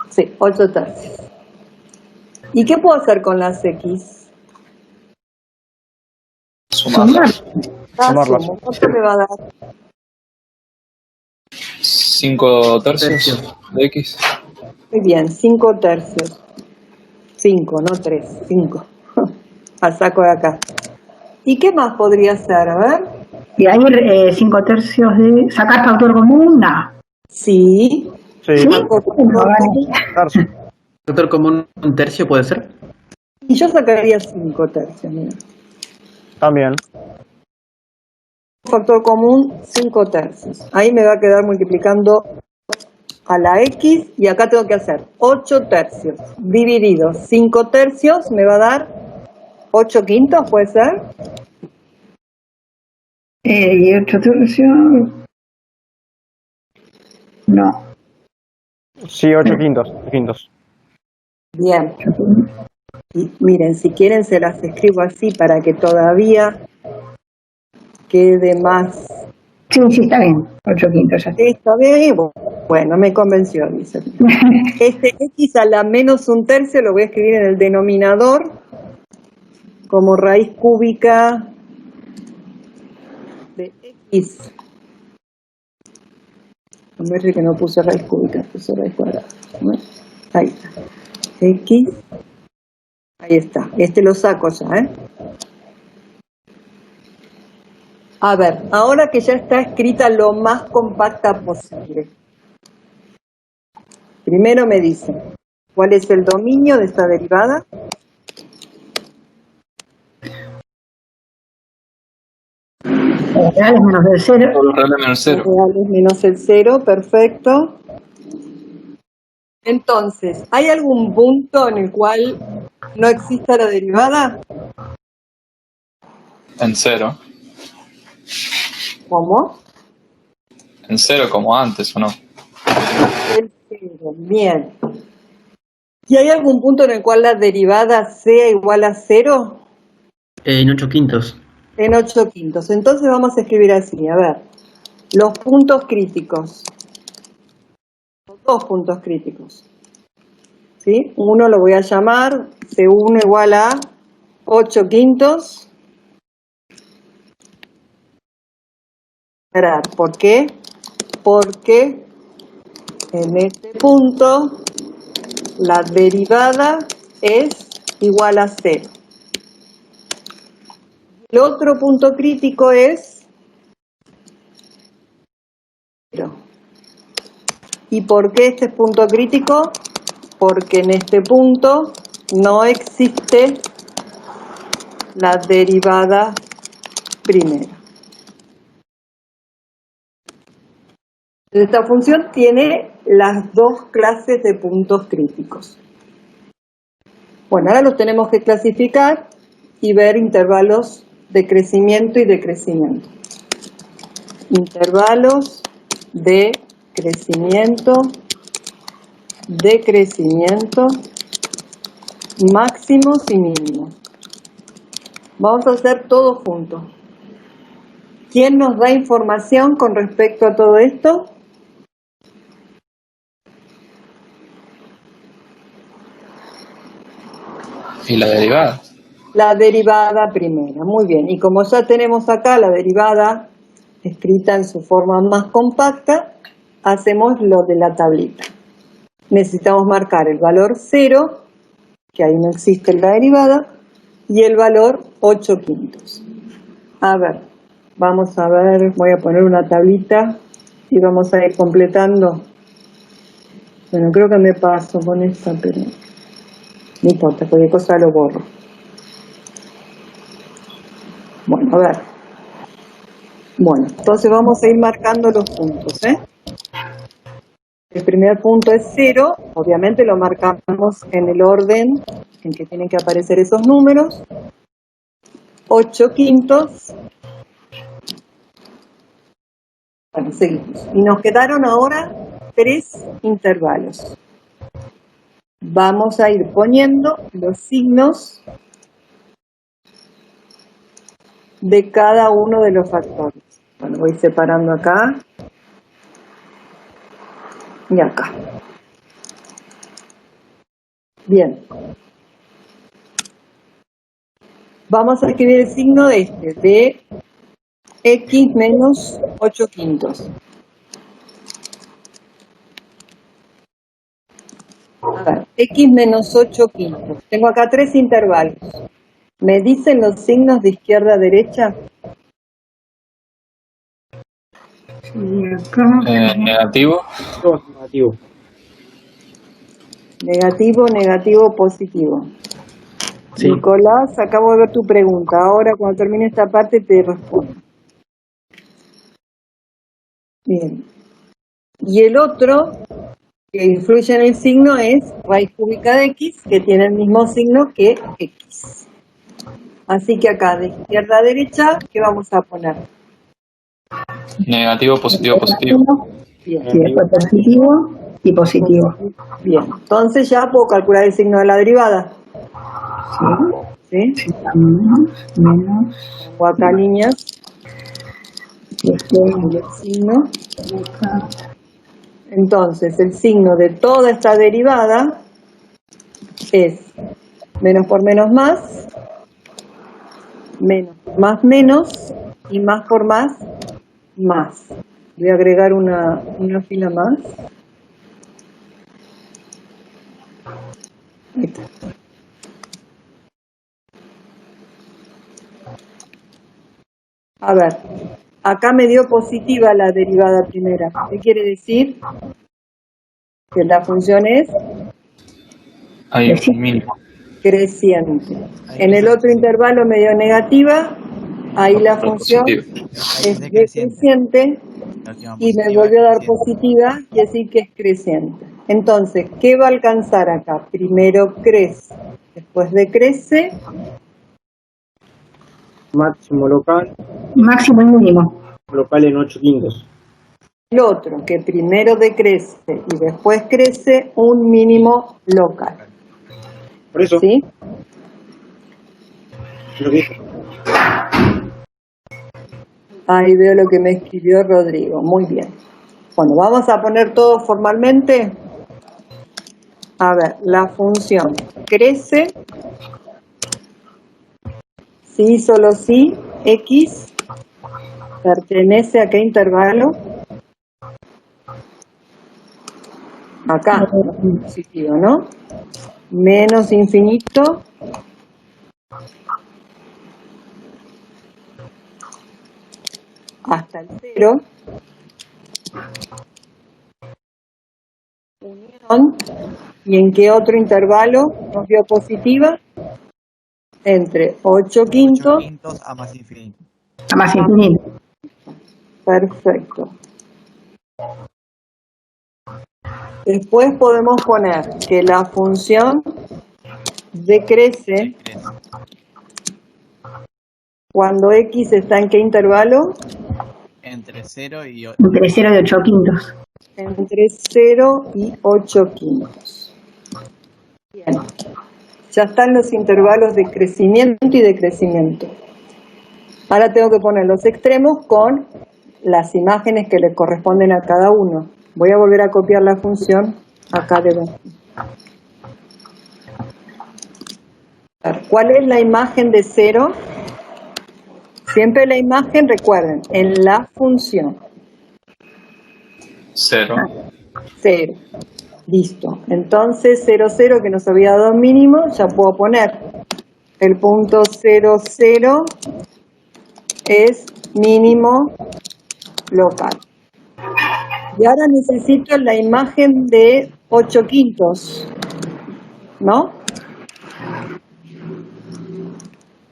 Sí, 8 tercios. ¿Y qué puedo hacer con las x? Sumarlas. Sumarlas. Sumo. ¿Cuánto me va a dar? 5 tercios de X. Muy bien, 5 tercios. 5, no 3, 5. Al saco de acá. ¿Y qué más podría ser? A ver. Y ahí 5 tercios de... ¿Sacar factor común? No. Sí. Sí. Saco factor común. Tercio. Factor común 1 tercio puede ser. Y yo sacaría 5 tercios. Mira. También. Factor común 5 tercios. Ahí me va a quedar multiplicando a la x y acá tengo que hacer 8 tercios dividido 5 tercios me va a dar 8 quintos, ¿puede ser? Y 8 tercios... No. Sí, 8 quintos. Quintos. Bien. Y miren, si quieren se las escribo así para que todavía quede más. Sí, está bien. 8 quintos ya. ¿Está bien? Bueno, me convenció, dice. Este x a la menos 1 tercio lo voy a escribir en el denominador como raíz cúbica de x. A ver que no puse raíz cúbica, puse raíz cuadrada. Ahí está. X. Ahí está. Este lo saco ya, ¿eh? A ver, ahora que ya está escrita lo más compacta posible. Primero me dice, ¿cuál es el dominio de esta derivada? Reales menos el 0. Todos los reales menos 0. Reales menos el 0, perfecto. Entonces, ¿hay algún punto en el cual no exista la derivada? En 0. ¿Cómo? En 0 como antes, ¿o no? El 0, bien. ¿Y hay algún punto en el cual la derivada sea igual a 0? En 8 quintos. En 8 quintos. Entonces vamos a escribir así, a ver. Los puntos críticos. Los 2 puntos críticos. ¿Sí? Uno lo voy a llamar C1 igual a 8 quintos. Esperar, ¿por qué? Porque en este punto la derivada es igual a 0. El otro punto crítico es 0. ¿Y por qué este es punto crítico? Porque en este punto no existe la derivada primera. Esta función tiene las dos clases de puntos críticos. Bueno, ahora los tenemos que clasificar y ver intervalos de crecimiento y decrecimiento. Intervalos de crecimiento, decrecimiento, máximos y mínimos. Vamos a hacer todo juntos. ¿Quién nos da información con respecto a todo esto? Y la derivada. La derivada primera, muy bien. Y como ya tenemos acá la derivada escrita en su forma más compacta, hacemos lo de la tablita. Necesitamos marcar el valor 0, que ahí no existe la derivada, y el valor 8/5. A ver, vamos a ver, voy a poner una tablita y vamos a ir completando. Bueno, creo que me paso con esta, pero no importa, cualquier cosa lo borro. Bueno, a ver. Bueno, entonces vamos a ir marcando los puntos, ¿eh? El primer punto es 0, obviamente lo marcamos en el orden en que tienen que aparecer esos números. 8/5. Bueno, seguimos. Y nos quedaron ahora 3 intervalos. Vamos a ir poniendo los signos de cada uno de los factores. Bueno, voy separando acá y acá. Bien. Vamos a escribir el signo de x menos 8/5. A ver, x menos 8/5. Tengo acá 3 intervalos. ¿Me dicen los signos de izquierda a derecha? Y acá. Negativo. Negativo. Negativo, negativo, positivo. Sí. Nicolás, acabo de ver tu pregunta. Ahora, cuando termine esta parte, te respondo. Bien. Y el otro que influye en el signo es raíz cúbica de x, que tiene el mismo signo que x. Así que acá, de izquierda a derecha, ¿qué vamos a poner? Negativo, positivo, positivo. Bien. Y después positivo y positivo. Bien. Entonces ya puedo calcular el signo de la derivada. ¿Sí? Menos. O acá líneas. El signo. Entonces, el signo de toda esta derivada es menos por menos más, menos por más menos, y más por más, más. Voy a agregar una fila más. Ahí está. A ver, acá me dio positiva la derivada primera. ¿Qué quiere decir? Que la función es Hay un mínimo. creciente. En el otro intervalo me dio negativa, ahí la función Positivo. es decreciente y me volvió a dar positiva, quiere decir que es creciente. Entonces, ¿qué va a alcanzar acá? Primero crece, después decrece. Máximo local. Máximo y mínimo. Local en 8/5. El otro, que primero decrece y después crece, un mínimo local. Por eso, ¿Sí? lo que dije. Ahí veo lo que me escribió Rodrigo. Muy bien. Bueno, vamos a poner todo formalmente. A ver, la función crece si, solo si, x pertenece a qué intervalo? Acá, positivo, ¿no? Menos infinito hasta el 0, unión, ¿y en qué otro intervalo nos dio positiva? Entre 8/5. 8/5 a más infinito. A más infinito. Perfecto. Después podemos poner que la función decrece cuando x está en qué intervalo? Entre 0 y Entre 0 y 8/5. Entre 0 y 8/5. Bien. Ya están los intervalos de crecimiento y decrecimiento. Ahora tengo que poner los extremos con las imágenes que le corresponden a cada uno. Voy a volver a copiar la función acá debajo. ¿Cuál es la imagen de 0? Siempre la imagen, recuerden, en la función. 0. 0. Listo. Entonces 0, 0 que nos había dado mínimo, ya puedo poner el punto 0, 0 es mínimo local. Y ahora necesito la imagen de 8 quintos, ¿no?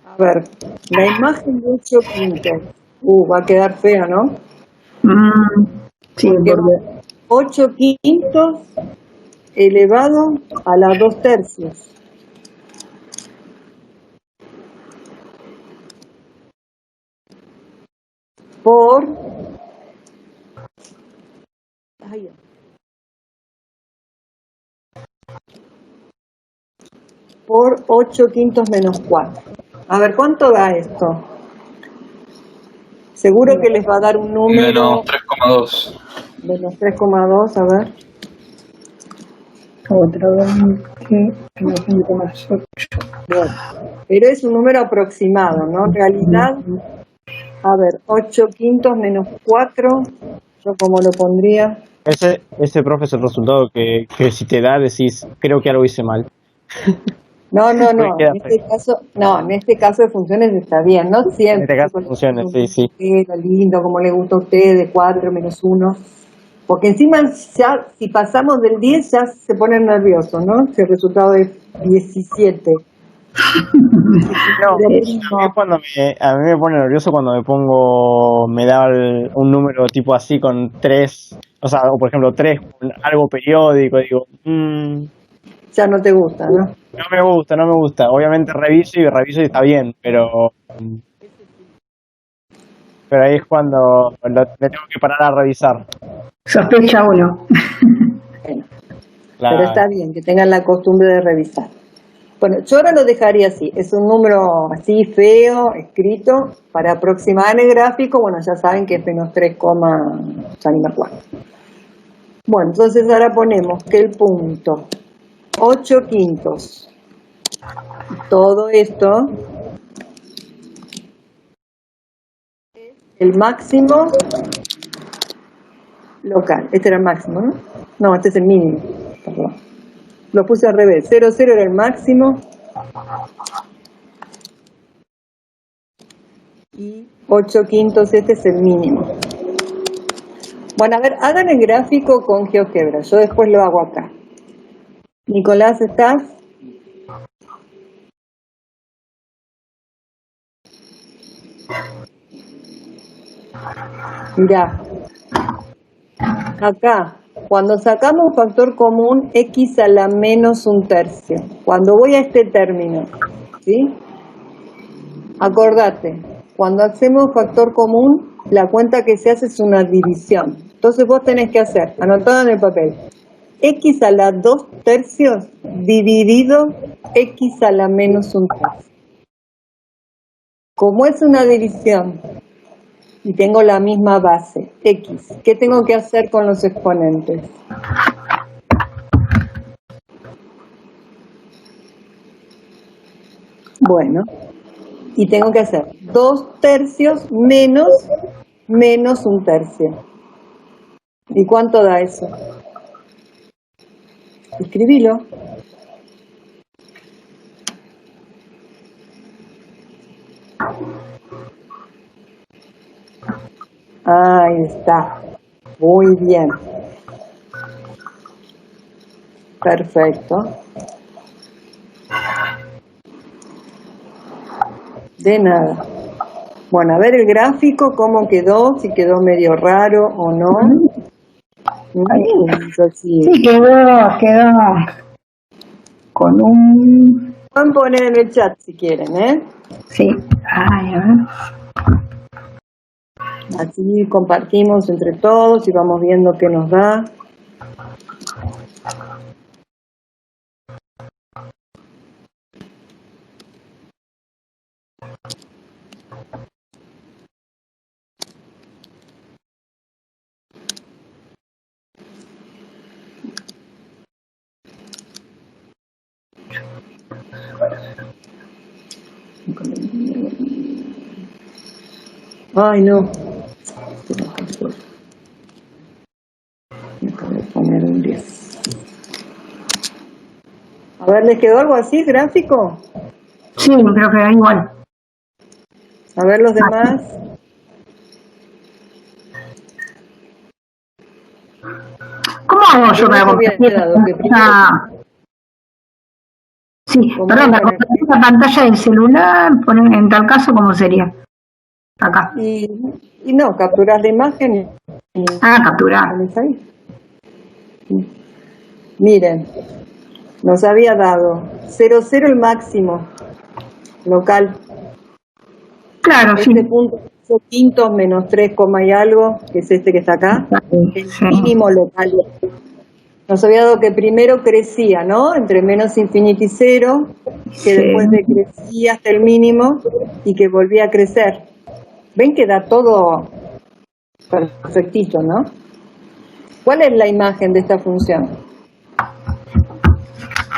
A ver, la imagen de 8 quintos. Va a quedar fea, ¿no? Sí, porque 8 quintos elevado a la 2 tercios. Por 8 quintos menos 4. A ver, ¿cuánto da esto? Seguro que les va a dar un número. Menos 3,2. Menos 3,2, a ver. otro 20 más 8. Bueno, pero es un número aproximado, ¿no? En realidad, a ver, 8 quintos menos 4, ¿yo cómo lo pondría? Ese profe es el resultado que si te da decís, creo que algo hice mal. No, Me queda en este caso de funciones está bien, ¿no? Siempre. En este caso de funciones, sí. Lo lindo, como le gusta a usted, de 4 menos 1. Porque encima ya, si pasamos del 10 ya se ponen nerviosos, ¿no? Si el resultado es 17. No, a mí me pone nervioso cuando me da un número tipo así con 3, o sea, o por ejemplo 3 con algo periódico, digo, Ya no te gusta, ¿no? No me gusta. Obviamente reviso y está bien, pero ahí es cuando le tengo que parar a revisar. Sospecha uno. Bueno, Claro. pero está bien que tengan la costumbre de revisar. Bueno, yo ahora lo dejaría así. Es un número así feo, escrito, para aproximar el gráfico. Bueno, ya saben que es menos 3, ya ni me acuerdo. Bueno, entonces ahora ponemos que el punto 8 quintos, todo esto, el máximo local. Este era el máximo, ¿no? No, este es el mínimo. Perdón. Lo puse al revés. 0, 0 era el máximo. Y 8 quintos, este es el mínimo. Bueno, a ver, hagan el gráfico con GeoGebra. Yo después lo hago acá. Nicolás, ¿estás? Mirá. Acá, cuando sacamos un factor común, x a la menos un tercio. Cuando voy a este término, ¿sí? Acordate, cuando hacemos factor común, la cuenta que se hace es una división. Entonces vos tenés que hacer, anotado en el papel, x a la 2 tercios dividido x a la menos un tercio. Como es una división y tengo la misma base, x, ¿qué tengo que hacer con los exponentes? Bueno, y tengo que hacer 2 tercios menos un tercio. ¿Y cuánto da eso? Escribilo. Ahí está. Muy bien. Perfecto. De nada. Bueno, a ver el gráfico, cómo quedó, si quedó medio raro o no. Sí, quedó con un... Pueden poner en el chat si quieren, ¿eh? Sí, ay, a ver. Así compartimos entre todos y vamos viendo qué nos da. Ay, no. Me acabo de poner un 10. A ver, ¿les quedó algo así, gráfico? Sí, creo que da igual. A ver los demás. ¿Cómo hago yo para había compartir dado que primero, Sí, ¿cómo perdón, para era? compartir la pantalla del celular, poner en tal caso, ¿cómo sería? Acá. Y no, capturar la imagen y Capturar. pones ahí. Miren, nos había dado 0,0 el máximo local. Claro, sí. Este punto quintos menos 3, y algo, que es este que está acá, el Sí. mínimo local. Nos había dado que primero crecía, ¿no? Entre menos infinito y 0, que Sí. después decrecía hasta el mínimo y que volvía a crecer. Ven que da todo perfectito, ¿no? ¿Cuál es la imagen de esta función?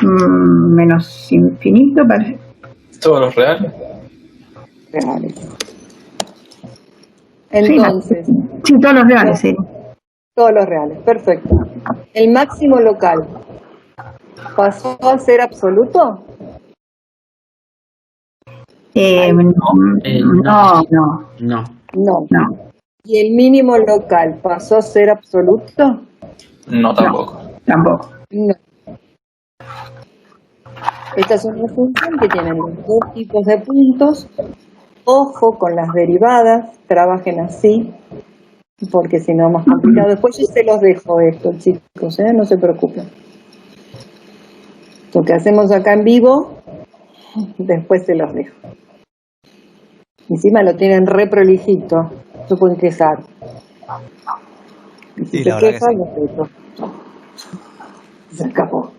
Menos infinito, parece. ¿Todos los reales? Reales. Entonces, Sí, todos los reales, sí. todos los reales, perfecto. ¿El máximo local pasó a ser absoluto? No. No. ¿Y el mínimo local pasó a ser absoluto? No, tampoco. Tampoco. No. Esta es una función que tiene los dos tipos de puntos. Ojo con las derivadas, trabajen así, porque si no es más complicado. Después yo se los dejo esto, chicos, no se preocupen. Lo que hacemos acá en vivo, después se los dejo. Encima lo tienen re prolijito, se pueden quejar. Y si Sí, se la verdad que quejan, sí. los dejo. Se acabó.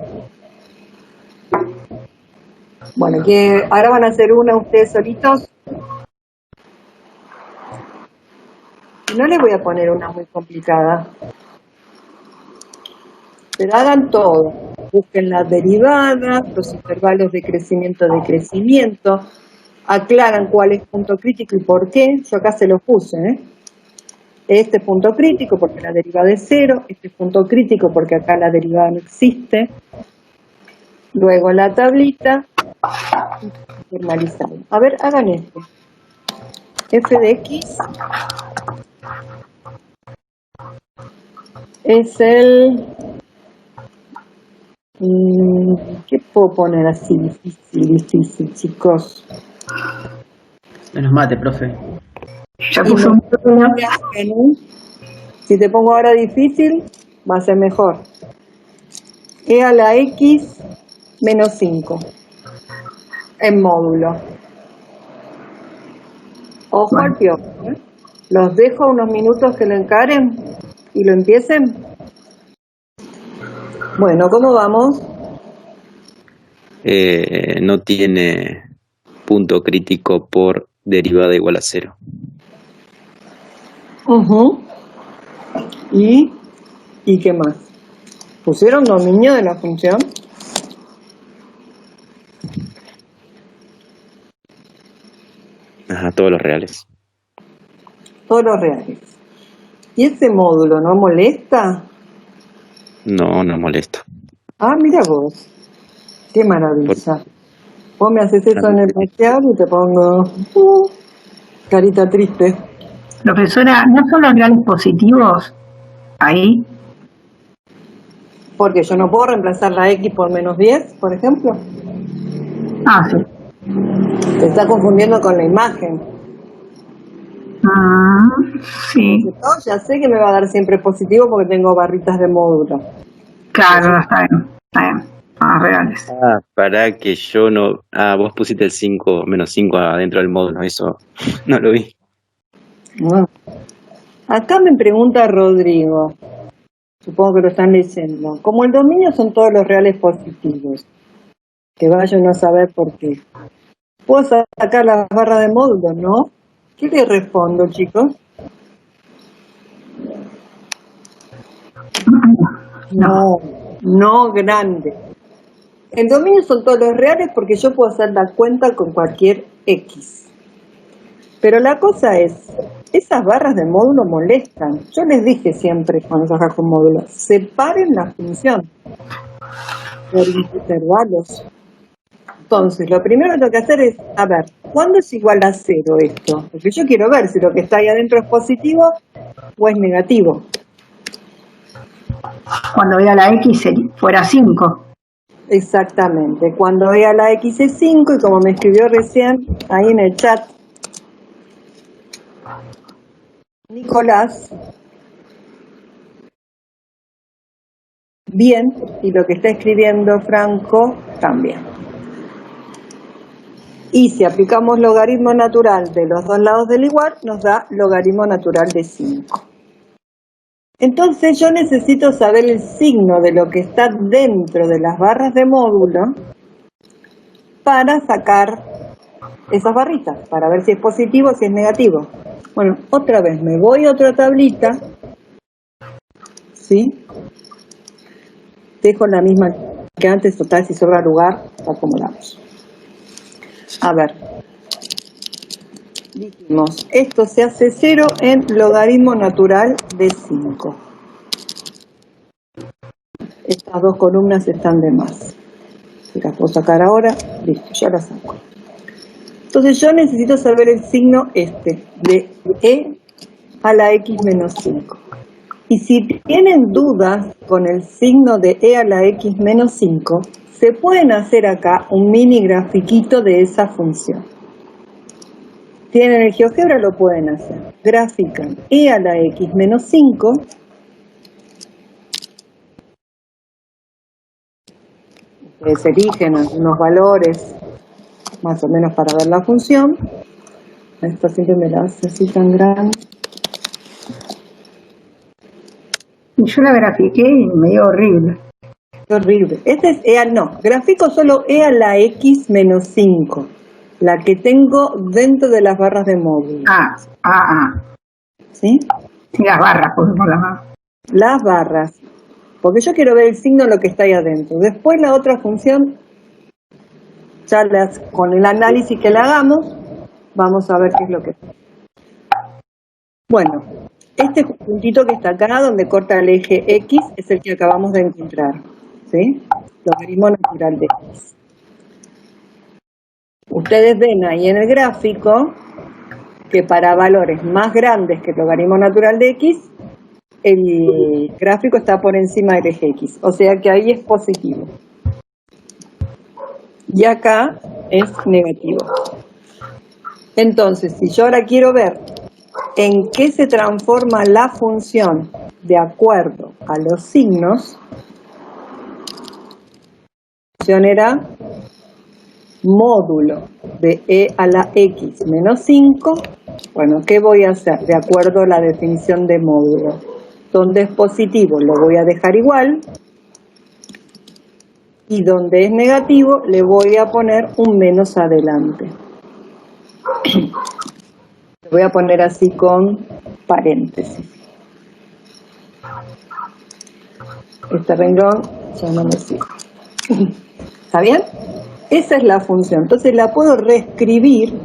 Bueno, ahora van a hacer una ustedes solitos. No les voy a poner una muy complicada. Pero hagan todo. Busquen las derivadas, los intervalos de crecimiento, aclaran cuál es punto crítico y por qué. Yo acá se los puse, Este es punto crítico porque la derivada es 0, este es punto crítico porque acá la derivada no existe. Luego la tablita, formalizado. A ver, hagan esto. F de X es el... ¿Qué puedo poner así? Difícil, chicos. Menos mate, profe. Ya puso un problema. Si te pongo ahora difícil, va a ser mejor. E a la X menos 5 en módulo. Ojo al piojo, Los dejo unos minutos que lo encaren y lo empiecen. Bueno, ¿cómo vamos? No tiene punto crítico por derivada igual a 0. ¿Y qué más? ¿Pusieron dominio de la función? Ajá, todos los reales. Todos los reales. ¿Y ese módulo no molesta? No, no molesta. Ah, mira vos. Qué maravilla. Vos me haces eso en el parcial y te pongo carita triste. Profesora, ¿no son los reales positivos ahí? Porque yo no puedo reemplazar la X por menos 10, por ejemplo. Sí. Te está confundiendo con la imagen. Sí. No, ya sé que me va a dar siempre positivo porque tengo barritas de módulo. Claro, está bien. Reales. Para que yo no... vos pusiste el 5, menos 5 adentro del módulo, eso no lo vi. Acá me pregunta Rodrigo, supongo que lo están leyendo, como el dominio son todos los reales positivos, que vayan a saber por qué. ¿Puedo sacar las barras de módulo, no? ¿Qué les respondo, chicos? No grande. El dominio son todos los reales porque yo puedo hacer la cuenta con cualquier X. Pero la cosa es, esas barras de módulo molestan. Yo les dije siempre cuando trabajas con módulos, separen la función por intervalos. Entonces, lo primero que tengo que hacer es, a ver, ¿cuándo es igual a 0 esto? Porque yo quiero ver si lo que está ahí adentro es positivo o es negativo. Cuando vea la X fuera 5. Exactamente, cuando vea la X es 5 y como me escribió recién ahí en el chat Nicolás, bien, y lo que está escribiendo Franco también. Y si aplicamos logaritmo natural de los dos lados del igual, nos da logaritmo natural de 5. Entonces yo necesito saber el signo de lo que está dentro de las barras de módulo para sacar esas barritas, para ver si es positivo o si es negativo. Bueno, otra vez me voy a otra tablita, ¿sí? Dejo la misma que antes, total, si sobra lugar, la acomodamos. A ver, dijimos, esto se hace 0 en logaritmo natural de 5. Estas dos columnas están de más. Si las puedo sacar ahora, listo, ya las saco. Entonces yo necesito saber el signo de e a la x menos 5. Y si tienen dudas con el signo de e a la x menos 5, se pueden hacer acá un mini grafiquito de esa función. Tienen el GeoGebra, lo pueden hacer. Grafican e a la x menos 5. Ustedes eligen algunos valores más o menos para ver la función. Esta siempre me la hace así tan grande. Y yo la grafiqué y me dio horrible. Horrible. Este es grafico solo e a la x menos 5, la que tengo dentro de las barras de módulo. ¿Sí? Sí, las barras, por las barras. Las barras. Porque yo quiero ver el signo de lo que está ahí adentro. Después la otra función, ya con el análisis que le hagamos, vamos a ver qué es lo que es. Bueno, este puntito que está acá, donde corta el eje X, es el que acabamos de encontrar. ¿Sí? Logaritmo natural de X. Ustedes ven ahí en el gráfico que para valores más grandes que el logaritmo natural de X, el gráfico está por encima del eje X. O sea que ahí es positivo. Y acá es negativo. Entonces, si yo ahora quiero ver en qué se transforma la función de acuerdo a los signos, la función era módulo de e a la x menos 5. Bueno, ¿qué voy a hacer? De acuerdo a la definición de módulo. Donde es positivo lo voy a dejar igual. Y donde es negativo le voy a poner un menos adelante. Lo voy a poner así con paréntesis. Este renglón ya no me sirve. ¿Está bien? Esa es la función. Entonces la puedo reescribir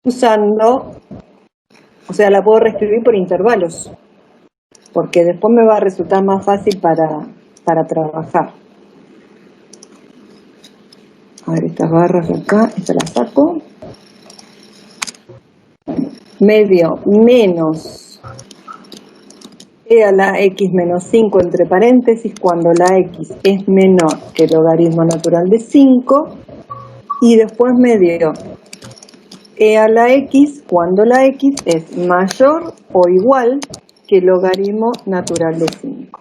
usando, o sea, la puedo reescribir por intervalos, porque después me va a resultar más fácil para trabajar. A ver, estas barras acá, esta la saco. Medio menos e a la x menos 5 entre paréntesis cuando la x es menor que el logaritmo natural de 5, y después medio e a la x cuando la x es mayor o igual que el logaritmo natural de 5.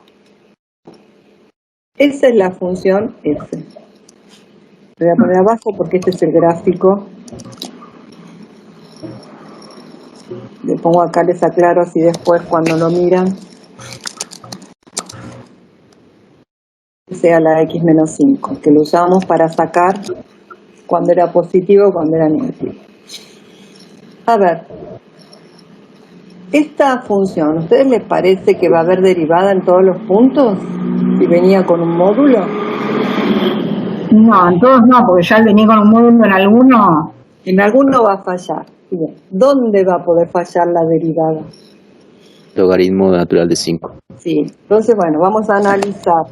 Esa es la función f. Lo voy a poner abajo porque este es el gráfico. Le pongo acá, les aclaro así después cuando lo miran. Sea la x menos 5, que lo usamos para sacar cuando era positivo o cuando era negativo. A ver, esta función, ¿a ustedes les parece que va a haber derivada en todos los puntos? Si venía con un módulo. No, en todos no, porque ya vení con un módulo en alguno. En alguno va a fallar. Bien. ¿Dónde va a poder fallar la derivada? Logaritmo natural de 5. Sí. Entonces, bueno, vamos a analizar.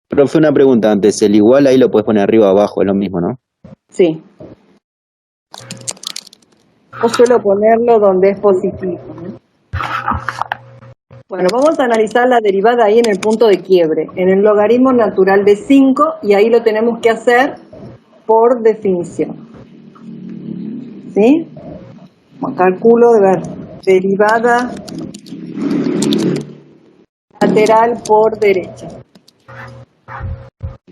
Profe, una pregunta antes. El igual ahí lo puedes poner arriba o abajo, es lo mismo, ¿no? Sí. Yo suelo ponerlo donde es positivo, ¿no? Bueno, vamos a analizar la derivada ahí en el punto de quiebre, en el logaritmo natural de 5, y ahí lo tenemos que hacer por definición. ¿Sí? Calculo de ver, derivada lateral por derecha.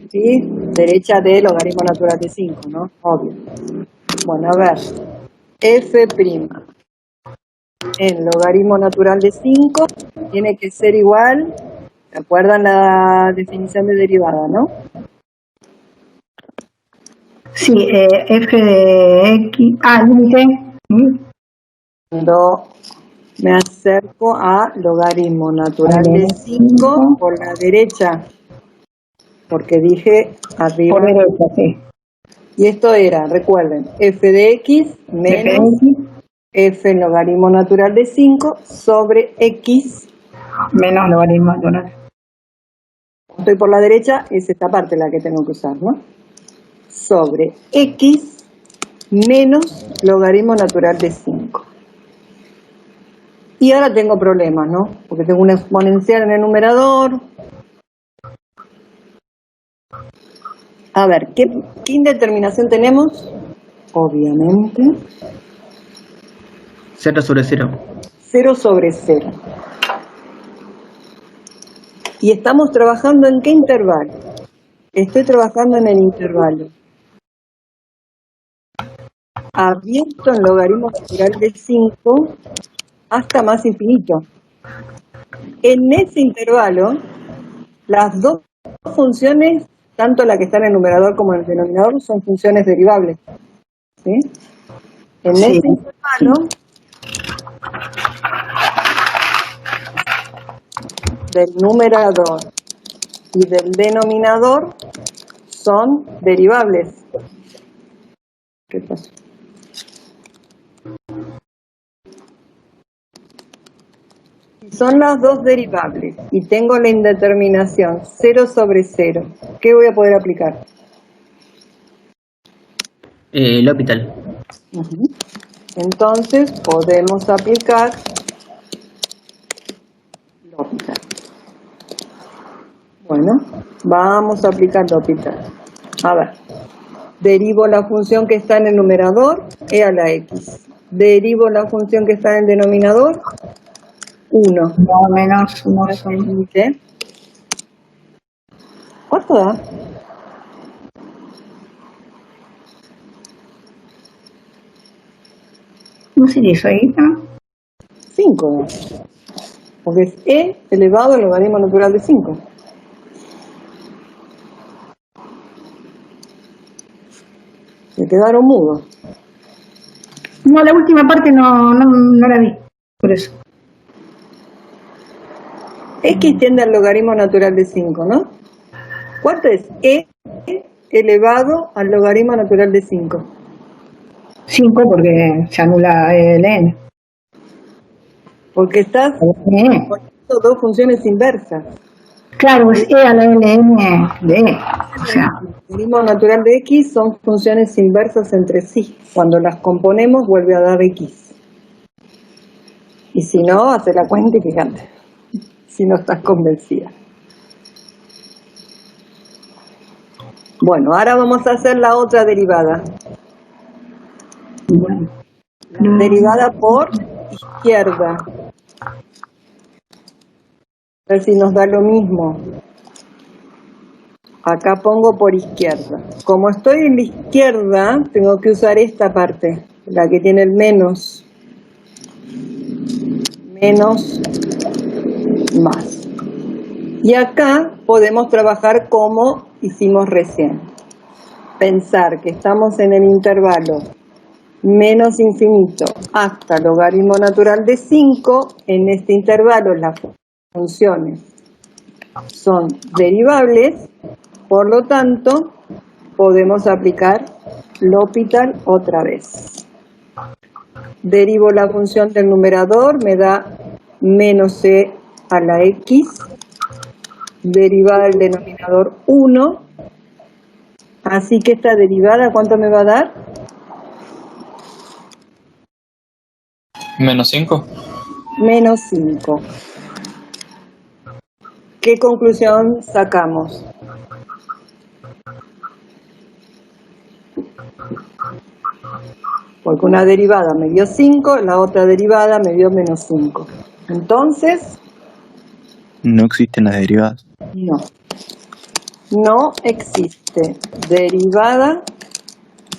¿Sí? Derecha de logaritmo natural de 5, ¿no? Obvio. Bueno, a ver, f' en logaritmo natural de 5 tiene que ser igual, ¿se acuerdan la definición de derivada, no? Sí, f de x. Límite. Cuando me acerco a logaritmo natural de 5 por la derecha, porque dije arriba. Por derecha, sí. Y esto era, recuerden, f de x menos f en logaritmo natural de 5 sobre x. Menos logaritmo natural. Estoy por la derecha, es esta parte la que tengo que usar, ¿no? Sobre x menos logaritmo natural de 5. Y ahora tengo problemas, ¿no? Porque tengo una exponencial en el numerador. A ver, ¿qué indeterminación tenemos? Obviamente. 0 sobre 0. 0 sobre 0. ¿Y estamos trabajando en qué intervalo? Estoy trabajando en el intervalo abierto en logaritmo natural de 5 hasta más infinito. En ese intervalo, las dos funciones, tanto la que está en el numerador como en el denominador, son funciones derivables. ¿Sí? En ese intervalo del numerador y del denominador son derivables. ¿Qué pasó? Son las dos derivables y tengo la indeterminación 0 sobre 0. ¿Qué voy a poder aplicar? L'Hopital. Entonces podemos aplicar L'Hopital. Bueno, vamos a aplicar L'Hopital. A ver, derivo la función que está en el numerador, e a la x. Derivo la función que está en el denominador, 1. No, menos 1 son. ¿Qué? ¿Cuánto da? No sé eso ahí, ¿no? 5. Porque es e elevado al logaritmo natural de 5. Se quedaron mudos. No, la última parte no la vi, por eso. X tiende al logaritmo natural de 5, ¿no? ¿Cuánto es e elevado al logaritmo natural de 5? 5 porque se anula el n. Porque estás poniendo dos funciones inversas. Claro, es e a la ln de e. O sea, El logaritmo natural de x son funciones inversas entre sí. Cuando las componemos vuelve a dar x. Y si no, hace la cuenta y fíjate. Si no estás convencida. Bueno, ahora vamos a hacer la otra derivada. bueno. La derivada por izquierda. A ver si nos da lo mismo. Acá pongo por izquierda. Como estoy en la izquierda, tengo que usar esta parte, la que tiene el menos. Menos más. Y acá podemos trabajar como hicimos recién. Pensar que estamos en el intervalo menos infinito hasta logaritmo natural de 5. En este intervalo las funciones son derivables Por lo tanto, podemos aplicar L'Hopital otra vez. Derivo la función del numerador, me da menos e a la x, derivada del denominador 1, así que esta derivada, ¿cuánto me va a dar? Menos 5. Menos 5. ¿Qué conclusión sacamos? Porque una derivada me dio 5, la otra derivada me dio menos 5. Entonces, No existen las derivadas. no existe derivada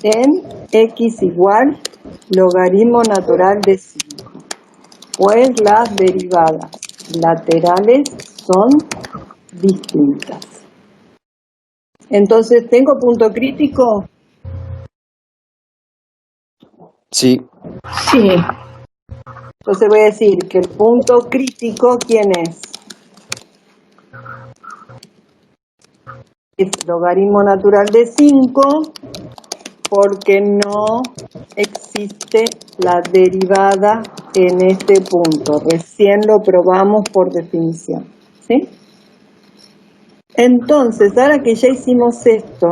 en x igual logaritmo natural de 5. Pues las derivadas laterales son distintas. Entonces, ¿tengo punto crítico? Sí. Sí, Entonces voy a decir que el punto crítico, ¿quién es? Es logaritmo natural de 5, porque no existe la derivada en este punto. Recién lo probamos por definición, ¿sí? Entonces, ahora que ya hicimos esto,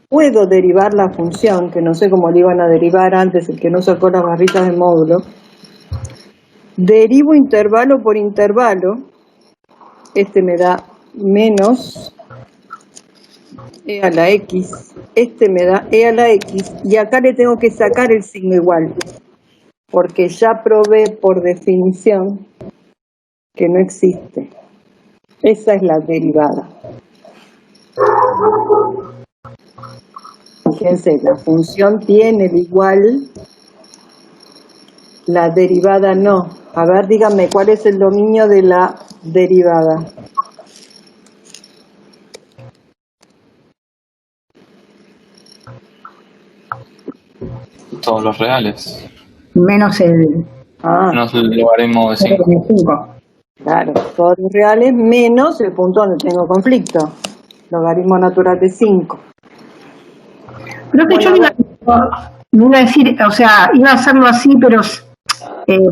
puedo derivar la función, que no sé cómo le iban a derivar antes, el que no sacó las barritas del módulo. Derivo intervalo por intervalo. Este me da menos e a la x. Este me da e a la x. Y acá le tengo que sacar el signo igual, porque ya probé por definición que no existe. Esa es la derivada. Fíjense, la función tiene el igual, la derivada no. A ver, díganme, ¿cuál es el dominio de la derivada? Todos los reales. menos el Menos el logaritmo de 5. 5. Claro, todos los reales menos el punto donde tengo conflicto. Logaritmo natural de 5. Creo que yo me iba a decir, o sea, iba a hacerlo así, pero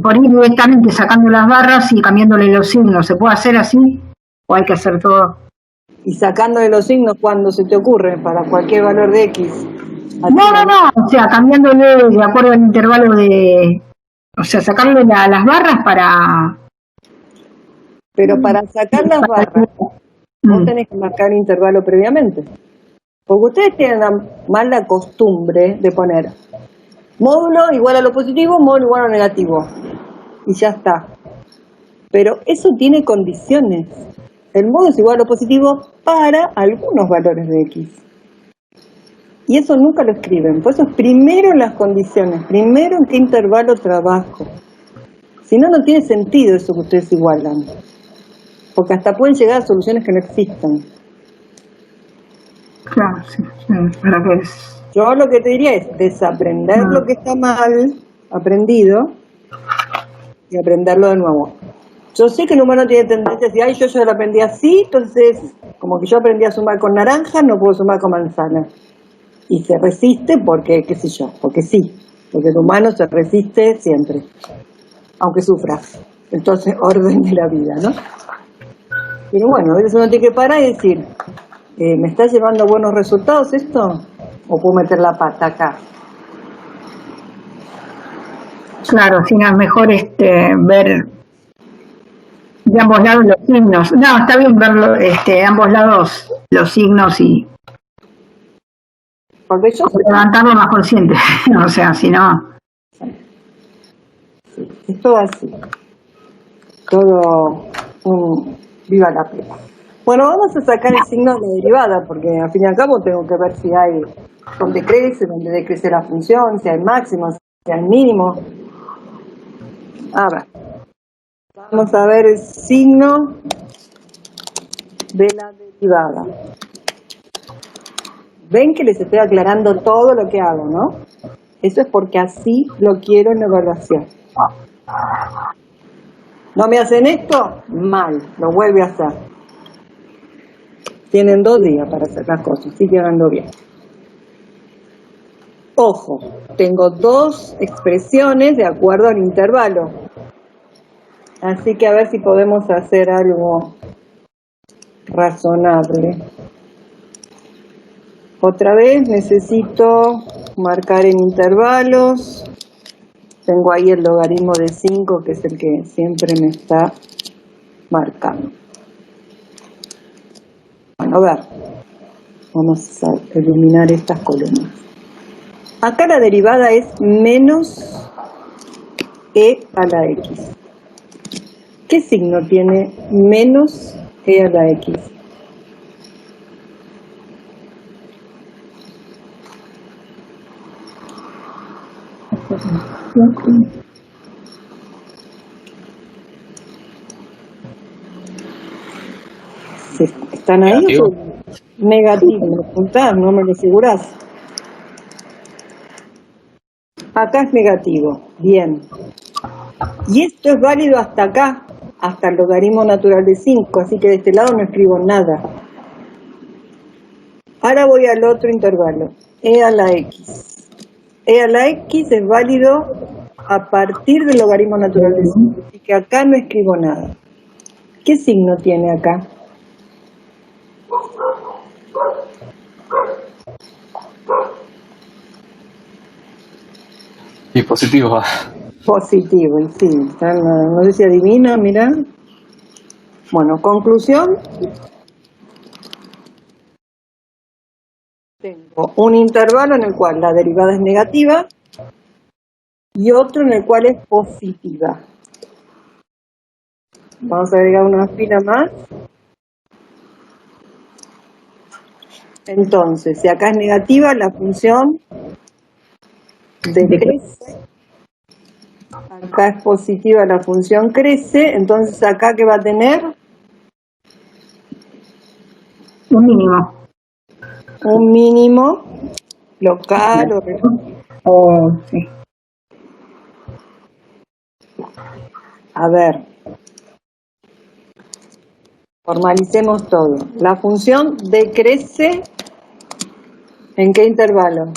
por ir directamente sacando las barras y cambiándole los signos. ¿Se puede hacer así? ¿O hay que hacer todo? Y sacándole los signos cuando se te ocurre, para cualquier valor de x. No, o sea, cambiándole de acuerdo al intervalo de... O sea, sacarle las barras para... Pero para sacar las barras, vos tenés que marcar el intervalo previamente. Porque ustedes tienen la mala costumbre de poner módulo igual a lo positivo, módulo igual a lo negativo. Y ya está. Pero eso tiene condiciones. El módulo es igual a lo positivo para algunos valores de x. Y eso nunca lo escriben. Por eso es primero las condiciones, primero en qué intervalo trabajo. Si no, no tiene sentido eso que ustedes igualan. Porque hasta pueden llegar a soluciones que no existan. Claro, sí, para que es... Yo lo que te diría es desaprender lo que está mal aprendido y aprenderlo de nuevo. Yo sé que el humano tiene tendencia a decir, ay, yo ya lo aprendí así, entonces, como que yo aprendí a sumar con naranja, no puedo sumar con manzana. Y se resiste porque, qué sé yo, porque sí. Porque el humano se resiste siempre, aunque sufra. Entonces, orden de la vida, ¿no? Pero bueno, a veces uno tiene que parar y decir, ¿me está llevando buenos resultados esto? ¿O puedo meter la pata acá? Claro, si no es mejor ver de ambos lados los signos. No, está bien verlo, de ambos lados los signos y porque yo levantarlo más consciente. O sea, si no... Sí, es todo así. Todo viva la pena. Bueno, vamos a sacar el signo de la derivada, porque al fin y al cabo tengo que ver si hay donde crece, donde decrece la función, si hay máximo, si hay mínimo. A ver, vamos a ver el signo de la derivada. Ven que les estoy aclarando todo lo que hago, ¿no? Eso es porque así lo quiero en la evaluación. ¿No me hacen esto? Mal, lo vuelve a hacer. Tienen 2 días para hacer las cosas, así que háganlo bien. Ojo, tengo 2 expresiones de acuerdo al intervalo. Así que a ver si podemos hacer algo razonable. Otra vez necesito marcar en intervalos. Tengo ahí el logaritmo de 5, que es el que siempre me está marcando. Bueno, a ver. Vamos a eliminar estas columnas. Acá la derivada es menos e a la x. ¿Qué signo tiene menos e a la x? ¿Están ahí? Negativo. Negativo, me lo apuntás, no me lo asegurás. Acá es negativo, bien. Y esto es válido hasta acá, hasta el logaritmo natural de 5, así que de este lado no escribo nada. Ahora voy al otro intervalo, e a la x. E a la x es válido a partir del logaritmo natural de 5, así que acá no escribo nada. ¿Qué signo tiene acá? Y positivo. Positivo, sí. No sé si adivina, mira. Bueno, conclusión. Tengo un intervalo en el cual la derivada es negativa y otro en el cual es positiva. Vamos a agregar una fila más. Entonces, si acá es negativa, la función decrece. Acá es positiva, la función crece. Entonces, acá, ¿qué va a tener? Un mínimo. Un mínimo local o relativo. Sí. A ver, formalicemos todo. La función decrece ¿en qué intervalo?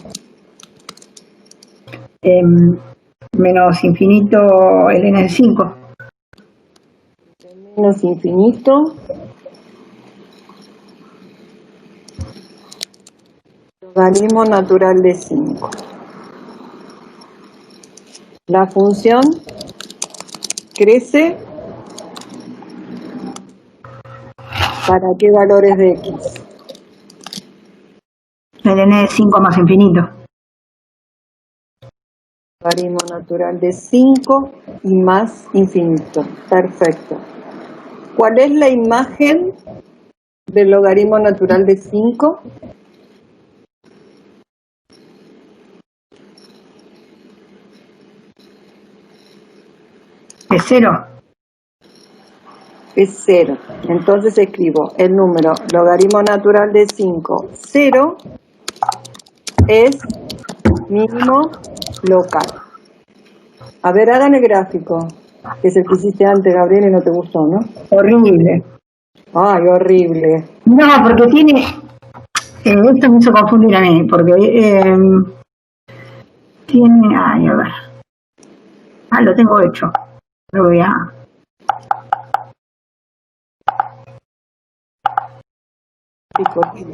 Menos infinito ln de 5. Menos infinito. Logaritmo natural de 5. La función crece ¿para qué valores de x? ln de 5 más infinito. Logaritmo natural de 5 y más infinito. Perfecto. ¿Cuál es la imagen del logaritmo natural de 5? Es 0. Es 0. Entonces escribo el número logaritmo natural de 5, 0, es mínimo local. A ver, hagan el gráfico, que es el que hiciste antes, Gabriel, y no te gustó, ¿no? Horrible. Ay, horrible. No, porque tiene... esto me hizo confundir a mí, porque tiene... Ay, a ver. Lo tengo hecho. Lo voy a... Sí, porque...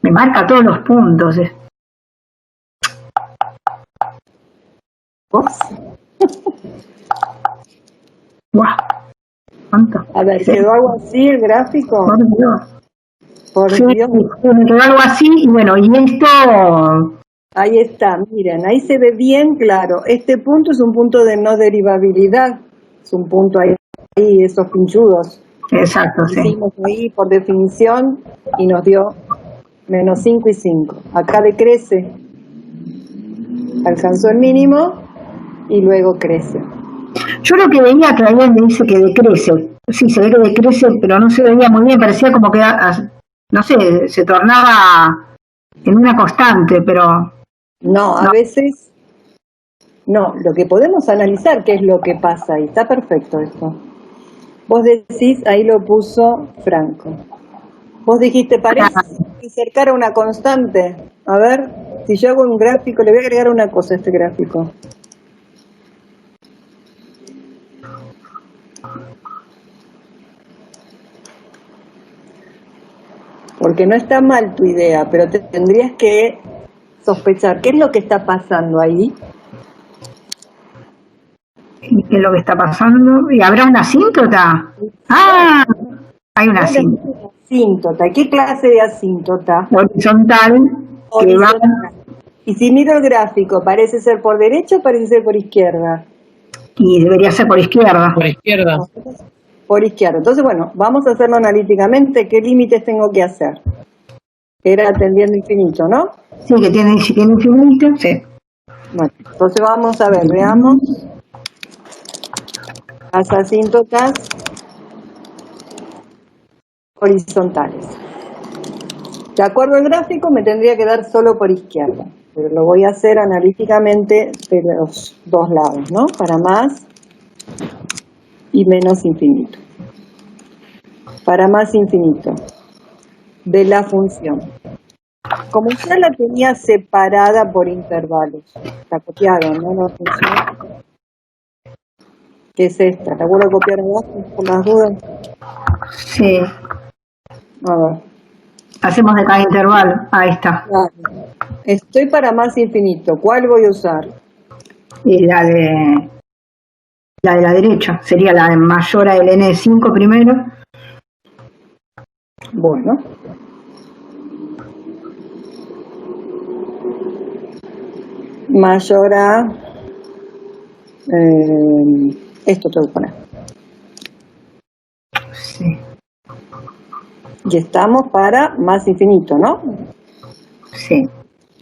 Me marca todos los puntos. ¿Vos? ¡Guau! ¿Cuánto? A ver, ¿quedó algo así el gráfico? Por Dios. Por Sí, Dios. me quedó algo así, y bueno, y esto... Ahí está, miren, ahí se ve bien claro. Este punto es un punto de no derivabilidad. Es un punto ahí, esos pinchudos. Exacto, sí. Hicimos ahí por definición y nos dio menos 5 y 5. Acá decrece. Alcanzó el mínimo y luego crece. Yo lo que veía que alguien me dice que decrece. Sí, se ve que decrece, pero no se veía muy bien. Parecía como que, no sé, se tornaba en una constante, pero... No, a veces... No, lo que podemos analizar qué es lo que pasa ahí. Está perfecto esto. Vos decís, ahí lo puso Franco. Vos dijiste, parece acercar a una constante. A ver, si yo hago un gráfico, le voy a agregar una cosa a este gráfico. Porque no está mal tu idea, pero tendrías que sospechar. ¿Qué es lo que está pasando ahí? ¿Qué es lo que está pasando? ¿Y habrá una asíntota? ¡Ah! Hay una asíntota. Asíntota. ¿Qué clase de asíntota? Horizontal. Que va... Y si miro el gráfico, ¿parece ser por derecha o parece ser por izquierda? Y debería ser por izquierda. Por izquierda. Por izquierda. Entonces, bueno, vamos a hacerlo analíticamente. ¿Qué límites tengo que hacer? Era tendiendo infinito, ¿no? Sí, que tiene infinito, sí. Bueno, entonces vamos a ver, veamos. Las asíntotas horizontales. De acuerdo al gráfico me tendría que dar solo por izquierda, pero lo voy a hacer analíticamente de los dos lados, ¿no? Para más y menos infinito. Para más infinito de la función. Como ya la tenía separada por intervalos, está copiado, ¿no? La función. ¿Qué es esta? ¿La vuelvo a copiar abajo por las dudas? Sí. A ver. Hacemos de cada intervalo. Ahí está. Claro. Estoy para más infinito. ¿Cuál voy a usar? Y la de la derecha. Sería la de mayor a ln5 primero. Bueno. Mayor a... esto tengo que poner. Sí. Y estamos para más infinito, ¿no? Sí.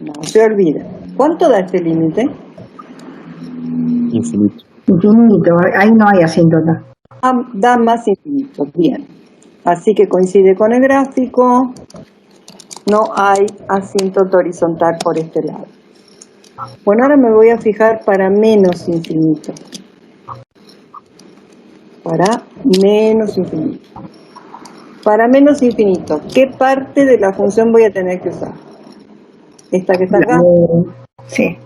No se olvide. ¿Cuánto da este límite? Infinito. Infinito. Ahí no hay asíntota. Da más infinito. Bien. Así que coincide con el gráfico. No hay asíntota horizontal por este lado. Bueno, ahora me voy a fijar para menos infinito. Para menos infinito. Para menos infinito, ¿qué parte de la función voy a tener que usar? ¿Esta que está acá? Sí.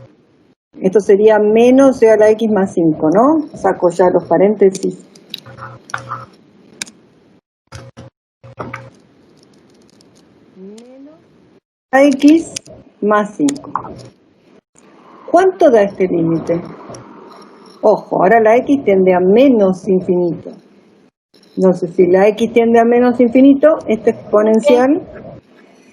Esto sería menos e a la x más 5, ¿no? Saco ya los paréntesis. Menos a x más 5. ¿Cuánto da este límite? Ojo, ahora la x tiende a menos infinito. Entonces, si la x tiende a menos infinito, este exponencial,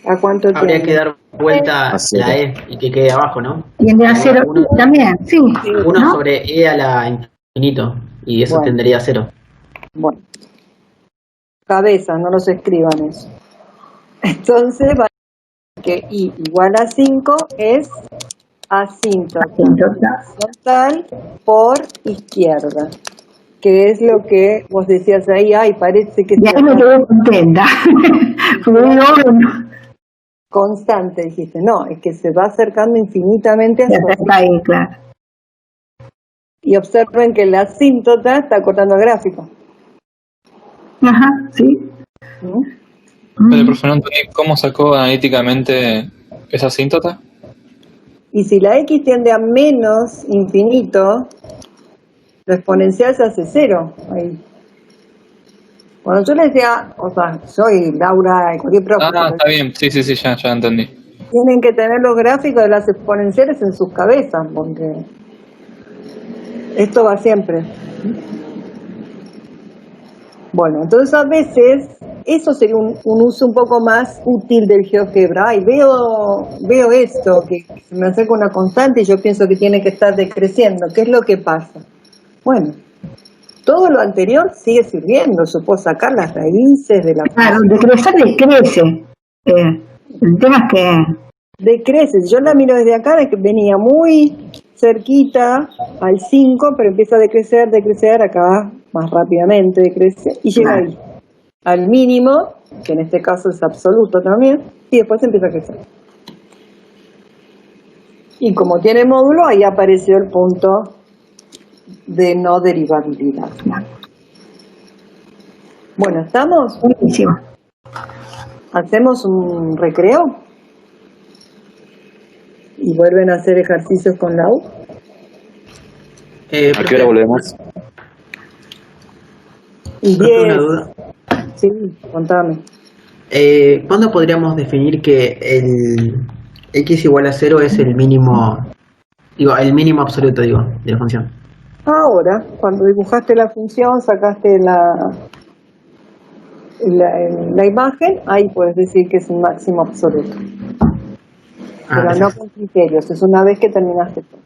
¿a cuánto tiende? Habría que dar vuelta la e y que quede abajo, ¿no? Tiende a 0 también, sí. 1 ¿no? sobre e a la infinito, y eso tendería a 0. Bueno, cabeza, no los escriban eso. Entonces, va a que i igual a 5 es asíntota horizontal por izquierda. Que es lo que vos decías ahí, ay, parece que... Ya me quedé contenta. Constante, dijiste. No, es que se va acercando infinitamente a su ahí, claro. Y observen que la asíntota está cortando el gráfico. Ajá, sí. Pero, profe, no entendí cómo sacó analíticamente esa asíntota. Y si la x tiende a menos infinito, lo exponencial se hace 0. Ahí. Cuando yo les decía, o sea, soy Laura y cualquier profe. Está bien, sí, ya entendí. Tienen que tener los gráficos de las exponenciales en sus cabezas, porque esto va siempre. Bueno, entonces a veces eso sería un uso un poco más útil del GeoGebra. Ay, veo esto, que se me acerca una constante y yo pienso que tiene que estar decreciendo. ¿Qué es lo que pasa? Bueno, todo lo anterior sigue sirviendo. Yo puedo sacar las raíces de la... Claro, decrecer decrece. El tema es que... Decrece. Yo la miro desde acá, de que venía muy cerquita al 5, pero empieza a decrecer acá más rápidamente, decrece y llega ahí, al mínimo, que en este caso es absoluto también, y después empieza a crecer. Y como tiene módulo, ahí apareció el punto de no derivabilidad. Bueno, ¿estamos? Buenísimo. ¿Hacemos un recreo? ¿Y vuelven a hacer ejercicios con Lau? ¿A qué hora volvemos? Y Profe, una 10. duda. Sí, contame. ¿Cuándo podríamos definir que el x igual a 0 es el mínimo, el mínimo absoluto, de la función? Ahora, cuando dibujaste la función, sacaste la imagen, ahí puedes decir que es un máximo absoluto. Pero no Gracias. con criterios, es una vez que terminaste todo.